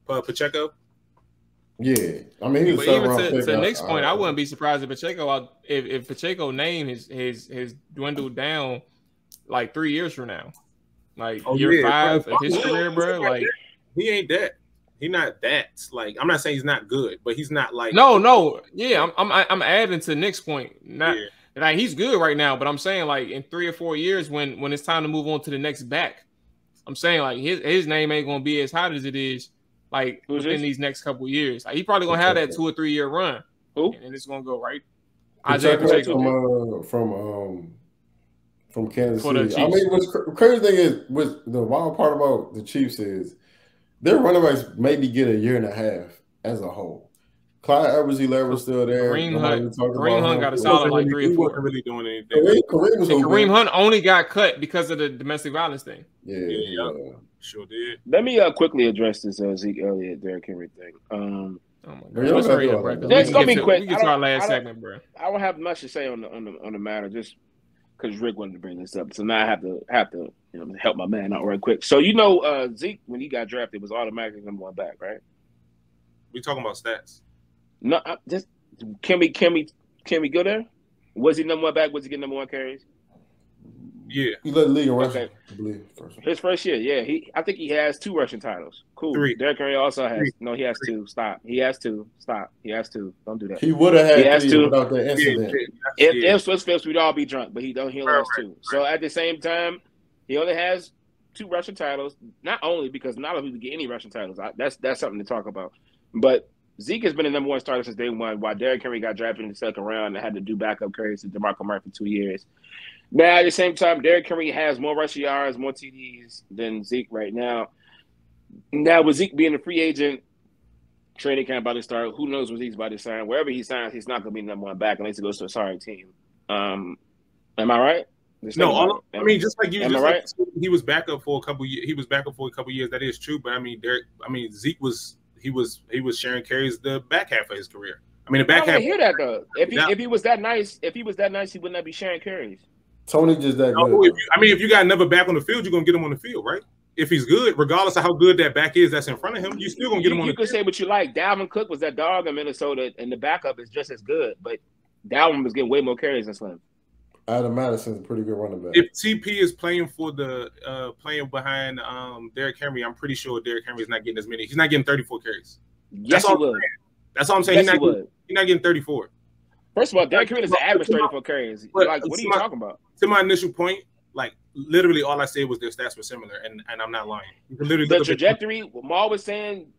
Pacheco. Yeah, I mean, he was even to Nick's point, I wouldn't be surprised if Pacheco name has dwindled down like 3 years from now, like year 5 of his career, bro. Like he ain't that. He's not that. Like, I'm not saying he's not good, but he's not like no. Yeah, I'm adding to Nick's point. Like he's good right now, but I'm saying like in 3 or 4 years when it's time to move on to the next back, I'm saying like his name ain't gonna be as hot as it is like within these next couple of years. Like he probably gonna have that 2 or 3 year run, and it's gonna go right. Isaiah Pacheco from Kansas City. I mean, what's crazy thing is the wild part about the Chiefs is their running backs maybe get a year and a half as a whole. Clyde Edwards-Helaire was still there. Kareem Hunt got a solid like 3 or 4. He wasn't really doing anything. Kareem Hunt only got cut because of the domestic violence thing. Yeah. Sure did. Let me quickly address this Zeke Elliott, Derrick Henry thing. Oh my God. Let's hurry up, bro. That's gonna be quick. We get to our last segment, bro. I don't have much to say on the matter, just because Rick wanted to bring this up. So now I have to help my man out right quick. So Zeke, when he got drafted, was automatically #1 back, right? We talking about stats? No, just can we go there? Was he #1 back? Was he getting #1 carries? Yeah, he led the league in rushing. Okay. I believe his first year. Yeah, I think he has 2 rushing titles. Cool. 3. Derrick Henry also has 3. No, he has 2. Stop. He has 2. Stop. He has 2. Don't do that. He would have had 3 2 without that incident. If Swiss Phillips, we'd all be drunk, but he only has 2. So at the same time, he only has 2 rushing titles. Not only because not a lot of people get any rushing titles. That's something to talk about. But Zeke has been the #1 starter since day one, while Derrick Henry got drafted in the second round and had to do backup carries to DeMarco Murray for 2 years. Now, at the same time, Derrick Henry has more rushing yards, more TDs than Zeke right now. Now, with Zeke being a free agent, training camp about to start, who knows what Zeke's about to sign. Wherever he signs, he's not going to be #1 back unless he goes to a sorry team. Am I right? No, I mean, just like you, am I right? He was backup for a couple years. He was backup for a couple years. That is true, but I mean, Zeke was sharing carries the back half of his career. I mean, the back half. I hear that though. If he was that nice, he would not be sharing carries. Tony just that good. If you got another back on the field, you're gonna get him on the field, right? If he's good, regardless of how good that back is that's in front of him, you still gonna get him on the field. You can say what you like. Dalvin Cook was that dog in Minnesota, and the backup is just as good, but Dalvin was getting way more carries than Slim. Adam Madison's a pretty good running back. If TP is playing for playing behind Derrick Henry, I'm pretty sure Derrick Henry is not getting as many. He's not getting 34 carries. Yes, he would. That's all I'm saying. Yes, he's not getting 34. First of all, Derrick Henry is an average 34 carries. What are you talking about? To my initial point, like literally all I said was their stats were similar, and I'm not lying. You can literally the trajectory. What Mual was saying,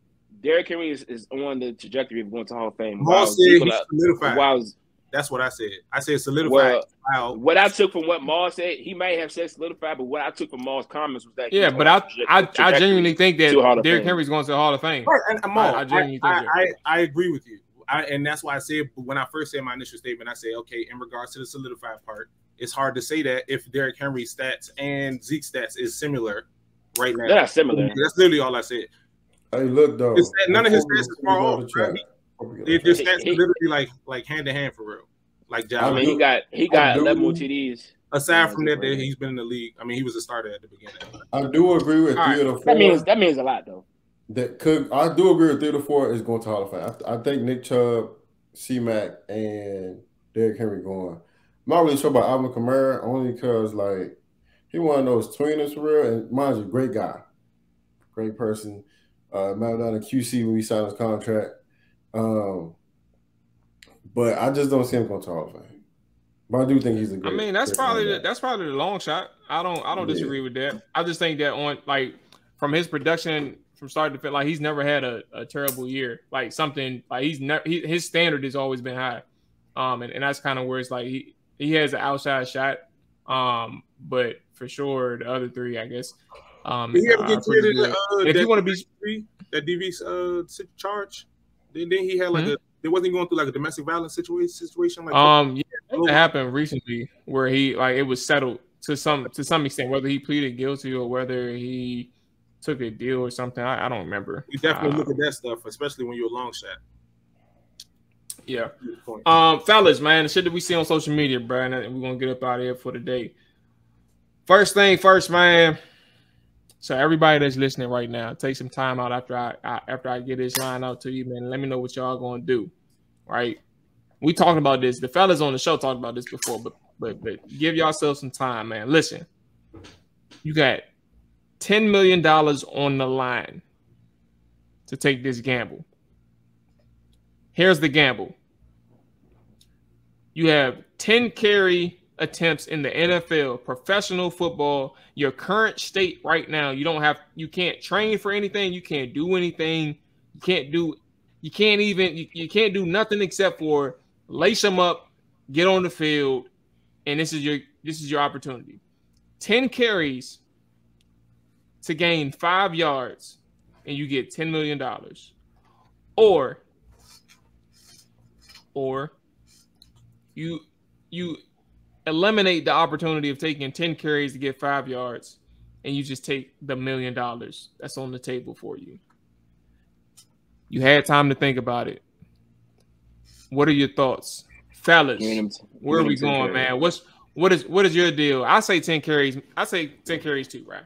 Derrick Henry is on the trajectory of going to Hall of Fame. Mual said he solidified. That's what I said. I said solidified. Well, what I took from what Mual said, he may have said solidified, but what I took from Mual's comments was that but I genuinely think that Derrick Henry's going to the Hall of Fame. Right, and I genuinely think I agree with you. And that's why I said when I first said my initial statement, I said, okay, in regards to the solidified part, it's hard to say that if Derrick Henry's stats and Zeke's stats is similar right now. They're not similar. That's literally all I said. Hey, look though, none of his stats is far off. Their stats are literally like hand to hand for real. Like I mean, he got 11 more TDs. Aside from that, he's been in the league. I mean, he was a starter at the beginning. I do agree with 3 of the 4. That means a lot though. I do agree with 3 of the 4 is going to Hall of Fame. I think Nick Chubb, C-Mac, and Derrick Henry going. I'm not really sure about Alvin Kamara only because like he one of those tweeners for real, and mind you, great guy, great person. Met down in QC when we signed his contract. But I just don't see him going to Hall of Fame. But I do think he's a great. I mean, that's probably the long shot. I don't disagree with that. I just think that on like from his production from start to finish, like he's never had a terrible year. Like something like his standard has always been high. And that's kind of where it's like he has an outside shot. But for sure the other 3, I guess. Did he ever get cleared if you want to be that DV charge? Then he had like It wasn't going through like a domestic violence situation like that happened recently where he like it was settled to some extent, whether he pleaded guilty or whether he took a deal or something. I don't remember. You definitely look at that stuff, especially when you're a long shot. Yeah. Fellas, man, the shit that we see on social media, bro, and we're gonna get up out of here for the day. First thing first, man. So everybody that's listening right now, take some time out after I get this line out to you, man. And let me know what y'all gonna do. Right? We talked about this. The fellas on the show talked about this before, but give yourself some time, man. Listen, you got $10 million on the line to take this gamble. Here's the gamble. You have 10 carry attempts in the NFL, professional football, your current state right now. You can't train for anything. You can't do anything. You can't do nothing except for lace them up, get on the field, and this is your opportunity. 10 carries to gain 5 yards, and you get $10 million. Or or you eliminate the opportunity of taking 10 carries to get 5 yards, and you just take the $1 million that's on the table for you. You had time to think about it. What are your thoughts, fellas? Where are we going, man? What is your deal? I say 10 carries. I say 10 carries too, right?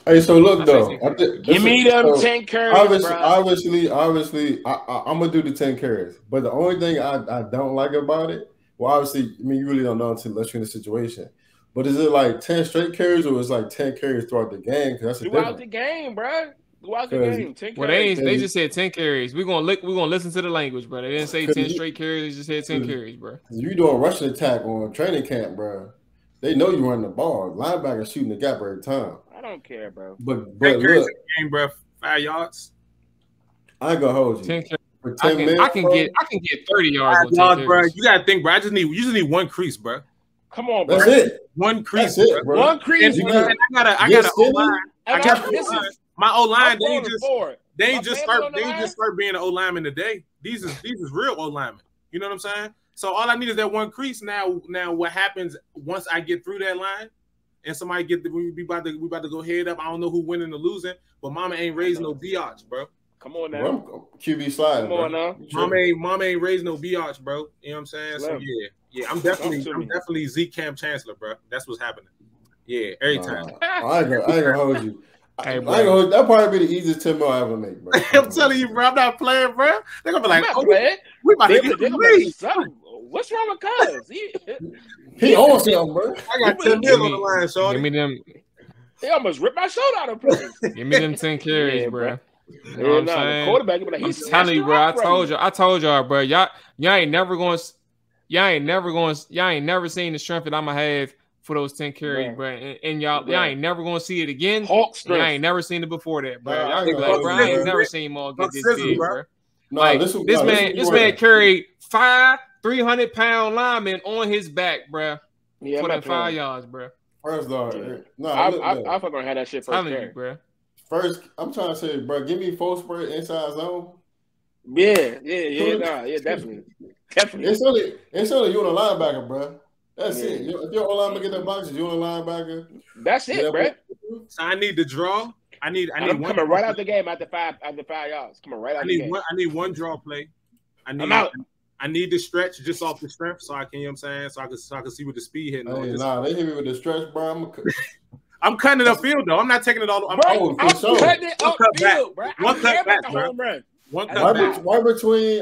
Hey, so look though, give me them 10 carries. Obviously, I'm gonna do the 10 carries. But the only thing I don't like about it, well, obviously, I mean, you really don't know unless you're in the situation. But is it like 10 straight carries, or is it like 10 carries throughout the game? Because that's throughout the game, bro. Throughout the game, 10 well, carries. they just said 10 carries. We're gonna listen to the language, bro. They didn't say 10 straight carries. They just said 10 carries, bro. You doing a rushing attack on training camp, bro. They know you run the ball. Linebacker shooting the gap every time. I don't care, bro. But look, game, bro, 5 yards. I ain't gonna hold you. 10 for 10 minutes, I can get 30 yards. 5 yards, bro. You gotta think, bro. You just need one crease, bro. Come on, bro. That's it. One crease, That's it, bro. One crease. And I got an O-line. My O-line, they just start being an O-lineman today. These is real O-linemen. You know what I'm saying? So all I need is that one crease. Now what happens once I get through that line and somebody we about to go head up. I don't know who winning or losing, but mama ain't raising no biatch, bro. Come on now. QB slide. Come on now. Mama ain't raising no biatch, bro. You know what I'm saying? So yeah. I'm definitely Zeke Camp Chancellor, bro. That's what's happening. Yeah, every time. I ain't gonna hold you. That'll probably be the easiest 10 mil I ever make, bro. I'm telling you, bro. I'm not playing, bro. They're gonna be like, we about to get something. What's wrong with Cuz? He owns him, bro. I got 10 mil on the line, shorty. Give me them. They almost ripped my shoulder out of place. Give me them 10 carries, bro. You know what I'm saying? The quarterback, like, I'm telling you, bro. I told y'all, bro. Y'all ain't never seen the strength that I'm gonna have for those 10 carries, bro. And y'all ain't never gonna see it again. Y'all ain't never seen it before that, bro. Y'all be like, bro, I ain't never seen Mual get this big, bro. Like this man carried 5 300-pound linemen on his back, bro. For that 5 yards, bro. First off, I fucking had that shit first carry, bro. First, I'm trying to say, bro, give me full spread inside zone. Yeah, definitely. It's only you and a linebacker, bro. That's it. If your linebacker get that box, you and a linebacker. That's it, bro. So I need to draw. I'm coming right out the game after 5 yards. Coming right out the game. I need one draw play. I'm out. I need to stretch just off the strength, so I can, you know what I'm saying, so I can see what the speed hitting. They hit me with the stretch, bro. I'm cutting it upfield though. I'm not taking it all. I'm cutting it upfield, bro. One cut back, bro. One cut back. Right between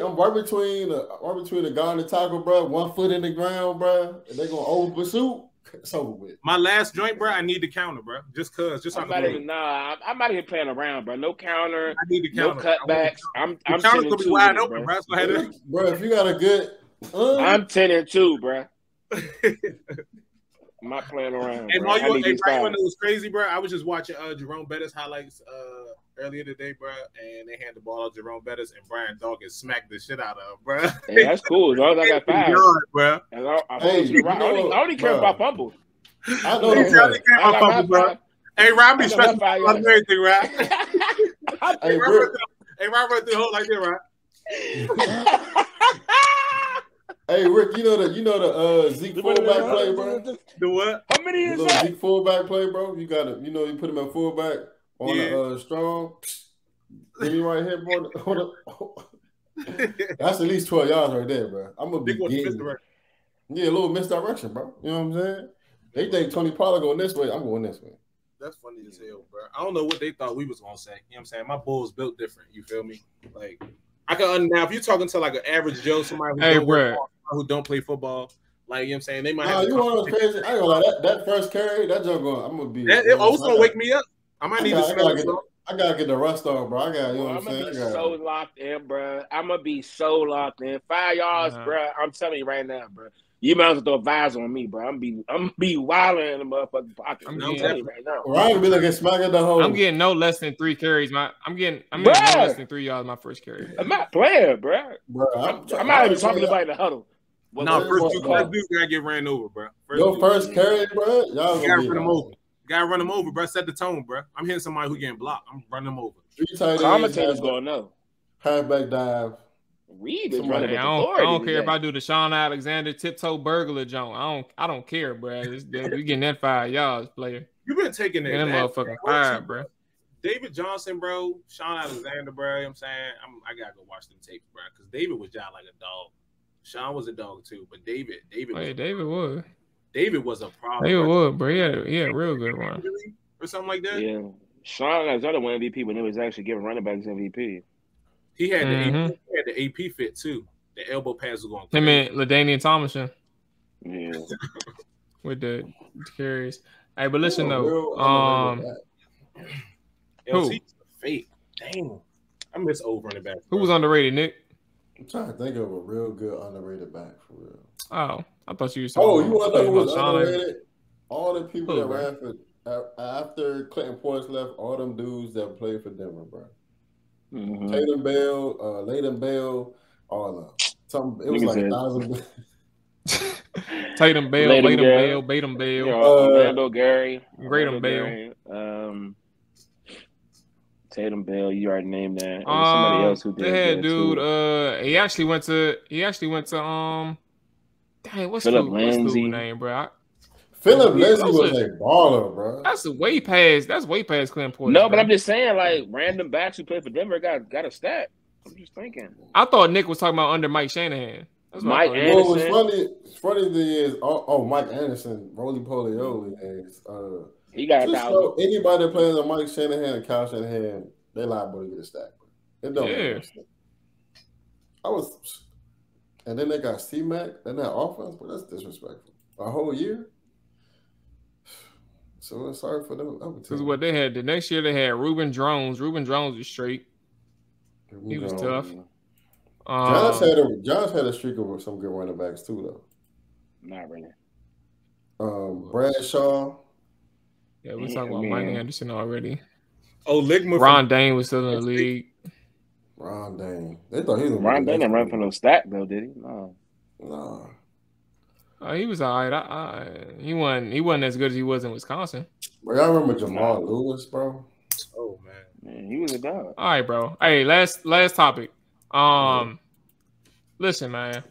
the guard and the tackle, bro. 1 foot in the ground, bro. And they're gonna over pursuit. It's over with. My last joint, bro. I need the counter, bro. I'm not even playing around, bro. No counter. I need the counter. No cutbacks. I'm counter's gonna be wide open, bro. Bro, if you got a good, I'm 10-2, bro. I'm not playing around. Hey, Mual, you know what's crazy, bro? I was just watching Jerome Bettis highlights earlier today, bro, and they hand the ball to Jerome Bettis, and Brian Dawkins smacked the shit out of him, bro. Hey, that's cool. As long as I got 5, bro. I only care about fumble. I know you only care about fumble, bro. Hey, Rob, be stressing about everything, right? Hey, Rob, run through the hole like that, right? Hey Rick, you know the Zeke fullback play, bro. The what? How many is that? Zeke fullback play, bro. You gotta, you put him at fullback on the strong. Give me right here, bro. That's at least 12 yards right there, bro. I'm gonna be getting, a little misdirection, bro. You know what I'm saying? They think Tony Pollard going this way. I'm going this way. That's funny as hell, bro. I don't know what they thought we was gonna say. You know what I'm saying? My Bulls built different. You feel me? Like I can now if you're talking to like an average Joe, somebody who don't play football, like you know what I'm saying, they might have you want to crazy. I ain't gonna lie, that first carry, that jump going, I'm gonna be it's gonna wake me up. I might need to I gotta get the rust off, bro. I'm gonna be so locked in, bro. I'm gonna be so locked in. 5 yards, bro. I'm telling you right now, bro. You might as well throw a visor on me, bro. I'm be wilding in the motherfucking pocket. I'm telling you right now. Ryan be looking smack at the hole. I'm getting no less than 3 carries. I'm getting no less than 3 yards my first carry. I'm not playing, bro. I'm not even talking about the huddle. First dude gotta get ran over, bro. First carry, bro. Y'all gotta run him over. Gotta run him over, bro. Set the tone, bro. I'm hitting somebody who getting blocked. I'm running him over. 3 tight ends. Commentators gonna know. Halfback dive. Reed is running with I authority. don't care if I do the Sean Alexander tiptoe burglar joint. I don't care, bro. We getting that 5 yards, player. You been taking that motherfucking 5, bro. David Johnson, bro. Sean Alexander, bro. You know what I'm saying? I gotta go watch them tapes, bro. Because David was just like a dog. Sean was a dog too, but David was a problem. David would, bro. He had a real good run or something like that. Yeah, Sean Alexander won MVP when they was actually giving running backs MVP. He had the AP fit too. The elbow pass was going. Him and LaDainian Tomlinson. Yeah, with the carries. Hey, but listen though, who? Fake. Damn, I miss old running back. Who was underrated, Nick? I'm trying to think of a real good underrated back for real. Oh, I thought you were talking. Oh, you want to know who was underrated? All the people that ran for after Clinton Portis left, all them dudes that played for Denver, bro. Mm-hmm. Tatum Bell, Leighton Bell, all of them. It was like 1,000. Tatum Bell, Leighton Bell, Batum Bell, Randall Gary, Graydon Bell. Tatum Bell, you already named that. Somebody else who did. They had dude. He actually went to. Dang, what's Philip the Lindsay name, bro? Philip Lindsay was a baller, bro. That's way past Clinton Portis. No, but I'm just saying, like random backs who played for Denver got a stat. I'm just thinking. I thought Nick was talking about under Mike Shanahan. Mike Anderson. What's funny thing is, Mike Anderson, roly poly is. He got 1,000. Anybody that plays on Mike Shanahan and Kyle Shanahan, they liable to get a stack. It don't make sense. And then they got C-Mac and that offense, but that's disrespectful. A whole year. So sorry for them. Because what they had the next year, they had Reuben Jones. Reuben Jones was straight. He was tough. Jones had a streak of some good running backs too, though. Not really. Bradshaw. Yeah, we're talking about Mike Anderson already. Oh, Ligma. Ron Dane was still in the league. Ron Dane. They thought he was. Ron Dane didn't run for no stack though, did he? No. He was all right. He wasn't as good as he was in Wisconsin. Bro, y'all remember Jamal Lewis, bro? Oh man, he was a dog. All right, bro. Hey, last topic. Listen, man.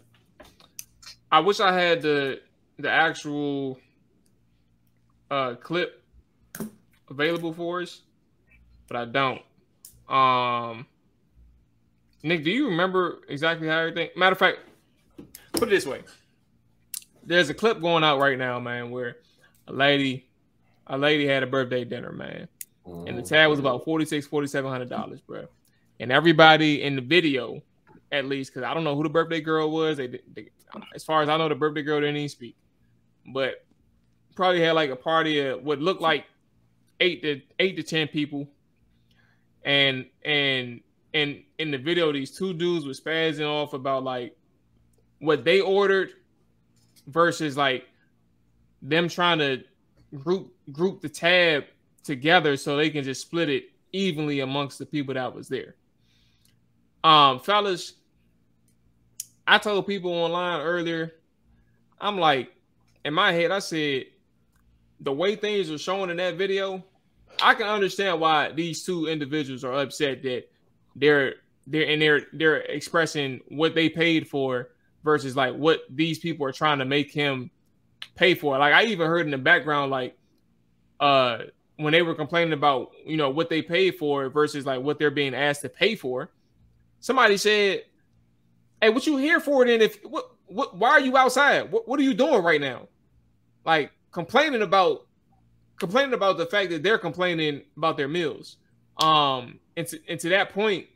I wish I had the actual clip available for us, but I don't. Nick, do you remember exactly how everything? Matter of fact, put it this way. There's a clip going out right now, man, where a lady had a birthday dinner, man. And the tab was about $4,700, bro. And everybody in the video, at least, because I don't know who the birthday girl was. They, as far as I know, the birthday girl didn't even speak. But probably had like a party of what looked like 8 to 10 people. And in the video, these two dudes were spazzing off about like what they ordered versus like them trying to group the tab together so they can just split it evenly amongst the people that was there. Fellas, I told people online earlier, I'm like, in my head, I said, the way things are showing in that video, I can understand why these two individuals are upset that they're expressing what they paid for versus like what these people are trying to make him pay for. Like I even heard in the background, like when they were complaining about, what they paid for versus like what they're being asked to pay for. Somebody said, "Hey, what you here for then? Why are you outside? What are you doing right now?" Like complaining about the fact that they're complaining about their meals. And to that point,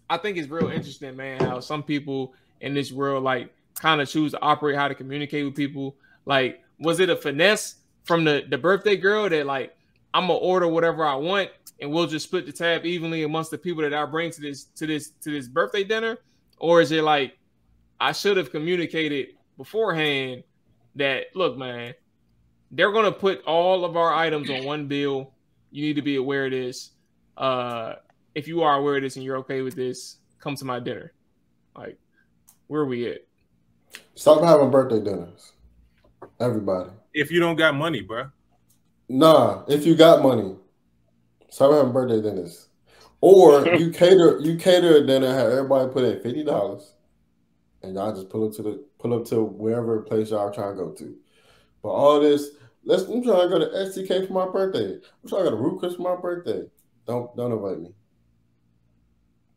I think it's real interesting, man, how some people in this world like kind of choose to operate, how to communicate with people. Like, was it a finesse from the birthday girl that like, I'm gonna order whatever I want and we'll just split the tab evenly amongst the people that I bring to this birthday dinner? Or is it like, I should have communicated beforehand that, look, man, they're going to put all of our items on one bill. You need to be aware of this. If you are aware of this and you're okay with this, come to my dinner. Like, where are we at? Stop having birthday dinners. Everybody. If you don't got money, bro. Nah, if you got money, stop having birthday dinners. Or you cater a dinner, have everybody put in $50, and y'all just pull up to wherever place y'all trying to go to. But all this, I'm trying to go to STK for my birthday. I'm trying to go to Root Chris for my birthday. Don't invite me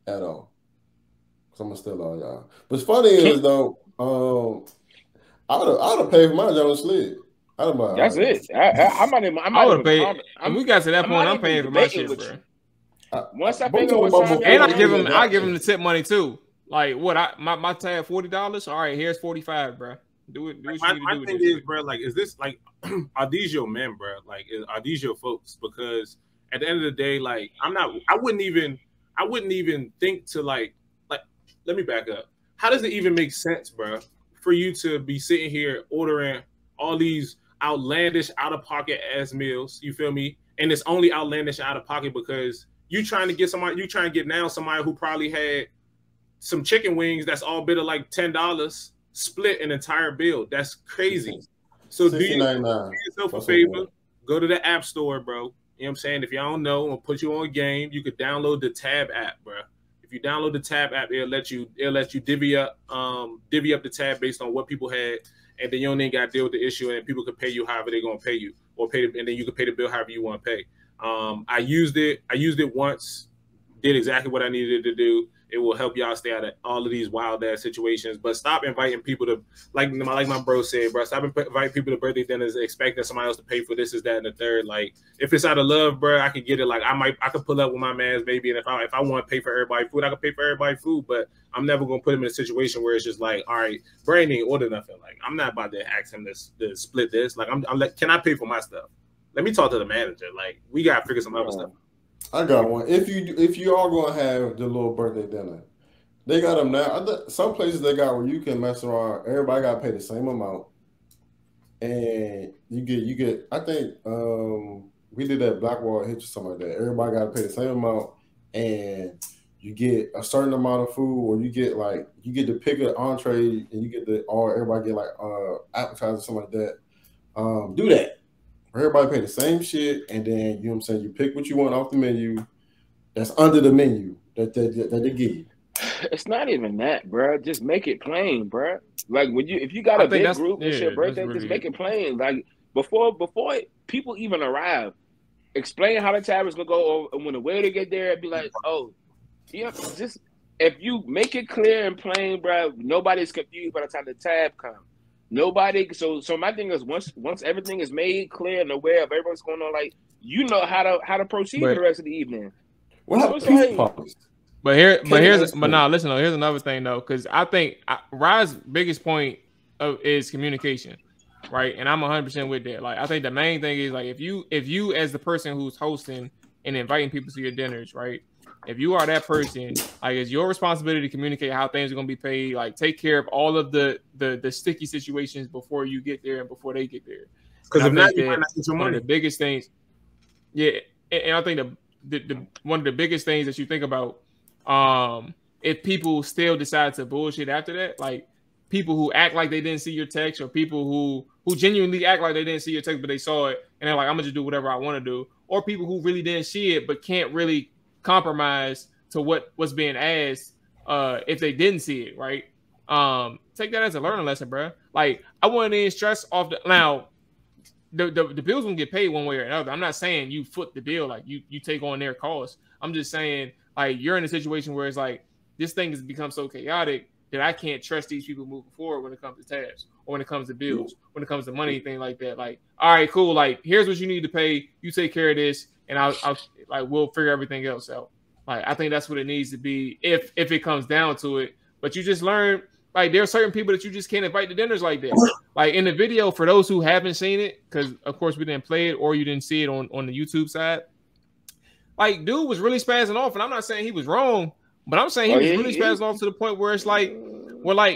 at all. Cause I'm gonna steal all y'all. What's funny is though, I would have paid for my John Slid. That's it. I would have paid. And we got to that point. I'm paying for my shit, bro. Once I figure out what time, and I give him the tip money too. Like what? My tab $40. All right, here's $45, bro. Do it. My thing is, bro. Like, is this like are these your men, bro? Like, are these your folks? Because at the end of the day, like, I wouldn't even think to like. Let me back up. How does it even make sense, bro, for you to be sitting here ordering all these outlandish, out of pocket ass meals? You feel me? And it's only outlandish, out of pocket because you trying to get now somebody who probably had some chicken wings that's all bit of like $10, split an entire bill. That's crazy. So do yourself a favor, go to the app store, bro. You know what I'm saying? If y'all don't know, I'll put you on a game. You could download the Tab app, bro. If you download the Tab app, it'll let you divvy up the tab based on what people had, and then you don't even got to deal with the issue, and people can pay you however they're gonna pay you, and then you can pay the bill however you want to pay. I used it once, did exactly what I needed to do. It will help y'all stay out of all of these wild ass situations. But stop inviting people to, like my bro said, bro. Stop inviting people to birthday dinners, expecting somebody else to pay for this, that, and the third. Like, if it's out of love, bro, I can get it. Like, I could pull up with my man's baby, and if I want to pay for everybody food, I can pay for everybody food. But I'm never gonna put him in a situation where it's just like, all right, bro, ain't order nothing. Like, I'm not about to ask him to split this. Like, I'm like, can I pay for my stuff? Let me talk to the manager. Like, we gotta figure some other stuff. I got one. If you are gonna have the little birthday dinner, they got them now. Some places they got where you can mess around. Everybody got to pay the same amount, and you get. I think we did that Blackwall Hitch or something like that. Everybody got to pay the same amount, and you get a certain amount of food, or you get to pick an entree, and you get everybody get like appetizer or something like that. Do that. Everybody pay the same shit, and then you know what I'm saying. You pick what you want off the menu. That's under the menu that they give you. It's not even that, bro. Just make it plain, bro. Like if you got a big group, it's your birthday. Just make it plain. Like before people even arrive, explain how the tab is gonna go. And when the waiter get there, it'd be like, oh, yeah. Just if you make it clear and plain, bro, nobody's confused by the time the tab comes. Nobody. So my thing is once everything is made clear and aware of everyone's going on, like you know how to proceed for the rest of the evening. Here's another thing though, because I think Ryan's biggest point is communication, right? And I'm 100% with that. Like, I think the main thing is like if you as the person who's hosting and inviting people to your dinners, right? If you are that person, like it's your responsibility to communicate how things are gonna be paid. Like, take care of all of the sticky situations before you get there and before they get there. Because if not, you might not get your money. One of the biggest things, yeah, and I think the one of the biggest things that you think about. If people still decide to bullshit after that, like people who act like they didn't see your text, or people who genuinely act like they didn't see your text but they saw it and they're like, I'm gonna just do whatever I want to do, or people who really didn't see it but can't really compromise to what's being asked if they didn't see it, right? Take that as a learning lesson, bro. Like, I wouldn't even stress off now. The bills won't get paid one way or another. I'm not saying you foot the bill, like you take on their costs. I'm just saying, like, you're in a situation where it's like this thing has become so chaotic that I can't trust these people moving forward when it comes to tabs or when it comes to bills, when it comes to money, anything like that. Like, all right, cool. Like, here's what you need to pay. You take care of this, and I'll like we'll figure everything else out. Like, I think that's what it needs to be if it comes down to it. But you just learn, like, there are certain people that you just can't invite to dinners like that. Like in the video, for those who haven't seen it, because of course we didn't play it or you didn't see it on the YouTube side. Like, dude was really spazzing off, and I'm not saying he was wrong, but I'm saying he was really spazzing off to the point where it's like,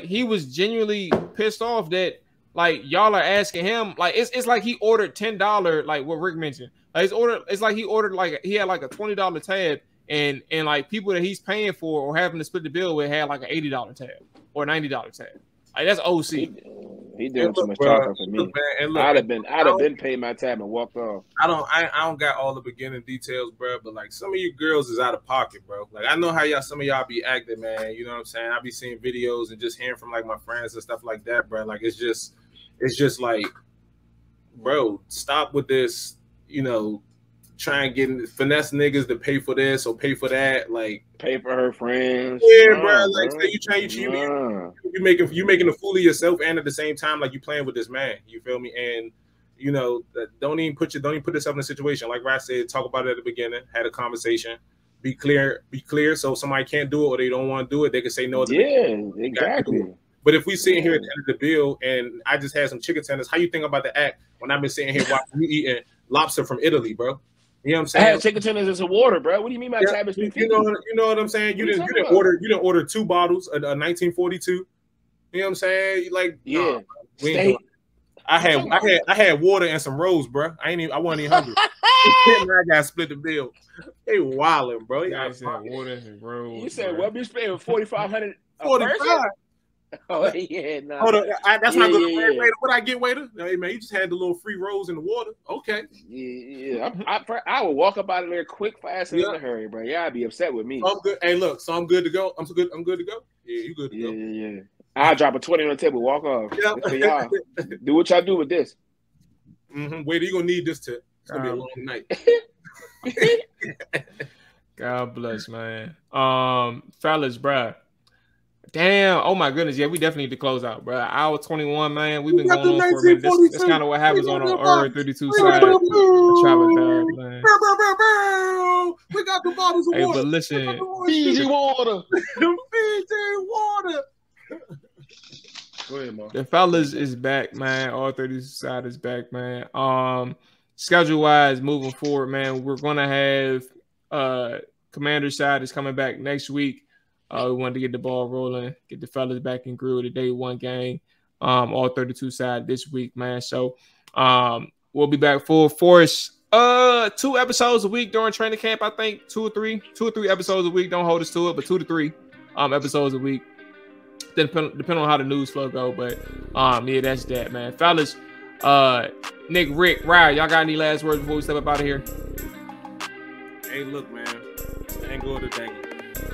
he was genuinely pissed off that, like, y'all are asking him, like, it's like he ordered $10, like what Rick mentioned. Like, it's like he ordered, like, he had like a $20 tab, and like people that he's paying for or having to split the bill with had like an $80 tab or $90 tab. Like that's OC. He doing too much talking for me. Look, man, look, I'd have been paid my tab and walked off. I don't got all the beginning details, bro. But like some of you girls is out of pocket, bro. Like I know how some of y'all be acting, man. You know what I'm saying? I be seeing videos and just hearing from like my friends and stuff like that, bro. Like it's just like, bro, stop with this. You know, try and get finesse niggas to pay for this or pay for that, like pay for her friends. Yeah, bro. Like you making a fool of yourself, and at the same time, like you playing with this man. You feel me? And you know, don't even put yourself in a situation like Rat said. Talk about it at the beginning. Had a conversation. Be clear. So if somebody can't do it or they don't want to do it, they can say no. Yeah, exactly. But if we sitting here at the end of the bill and I just had some chicken tenders, how you think about the act when I've been sitting here watching you eating lobster from Italy, bro? You know what I'm saying? I had chicken tenders and some water, bro. What do you mean by tab is $3.50? You know what I'm saying? You didn't order 2 bottles, a 1942. You know what I'm saying? Like yeah, I had water and some rolls, bro. I wasn't even hungry. I got split the bill. They wilding, bro. You said water and rolls. You said what? You spending $4,500? 45. Oh yeah, no. Hold on, that's not good. Waiter, what I get, waiter? Hey man, you just had the little free rolls in the water. Okay. Yeah. I would walk up out of there quick, fast, and in a hurry, bro. Y'all be upset with me. I'm good. Hey, look, so I'm good to go. I'm good to go. Yeah, you good to go. Yeah. I'll drop a 20 on the table, walk off. Yeah. For y'all. Do what y'all do with this. Waiter, you gonna need this tip. It's gonna be a long night. God bless, man. Fellas, bro. Damn! Oh my goodness! Yeah, we definitely need to close out, bro. Hour 21, man. We've been going on for a minute. That's kind of what happens on our 32 side. Man. We got the bottles of water. Hey, but Fiji listen, water. Fiji water. Go ahead, man. The fellas is back, man. All 32 side is back, man. Schedule wise, moving forward, man, we're gonna have Commander side is coming back next week. We wanted to get the ball rolling, get the fellas back in groove. The day one game, all 32 side this week, man. So we'll be back full force. 2 episodes a week during training camp, I think 2 or 3 episodes a week. Don't hold us to it, but 2 to 3 episodes a week. Depending on how the news flow go, but yeah, that's that, man. Fellas, Nick, Rick, Ryan, y'all got any last words before we step up out of here? Hey, look, man, angle of the dangle.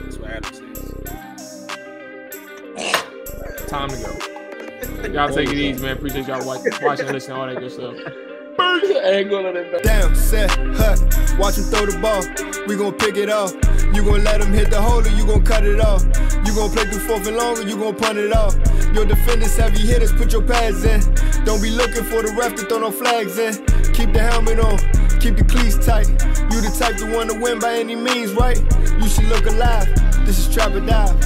That's what Adam says. Time to go. Y'all take it easy, man. Appreciate y'all watching, listening, all that good stuff. Damn, set, watch him throw the ball. We gon' pick it off. You gon' let him hit the hole or you gon' cut it off. You gon' play through 4th and long or you gon' punt it off. Your defenders heavy hitters, put your pads in. Don't be looking for the ref to throw no flags in. Keep the helmet on, keep the cleats tight. You the type to want to win by any means, right? You should look alive. This is Trap or Dive.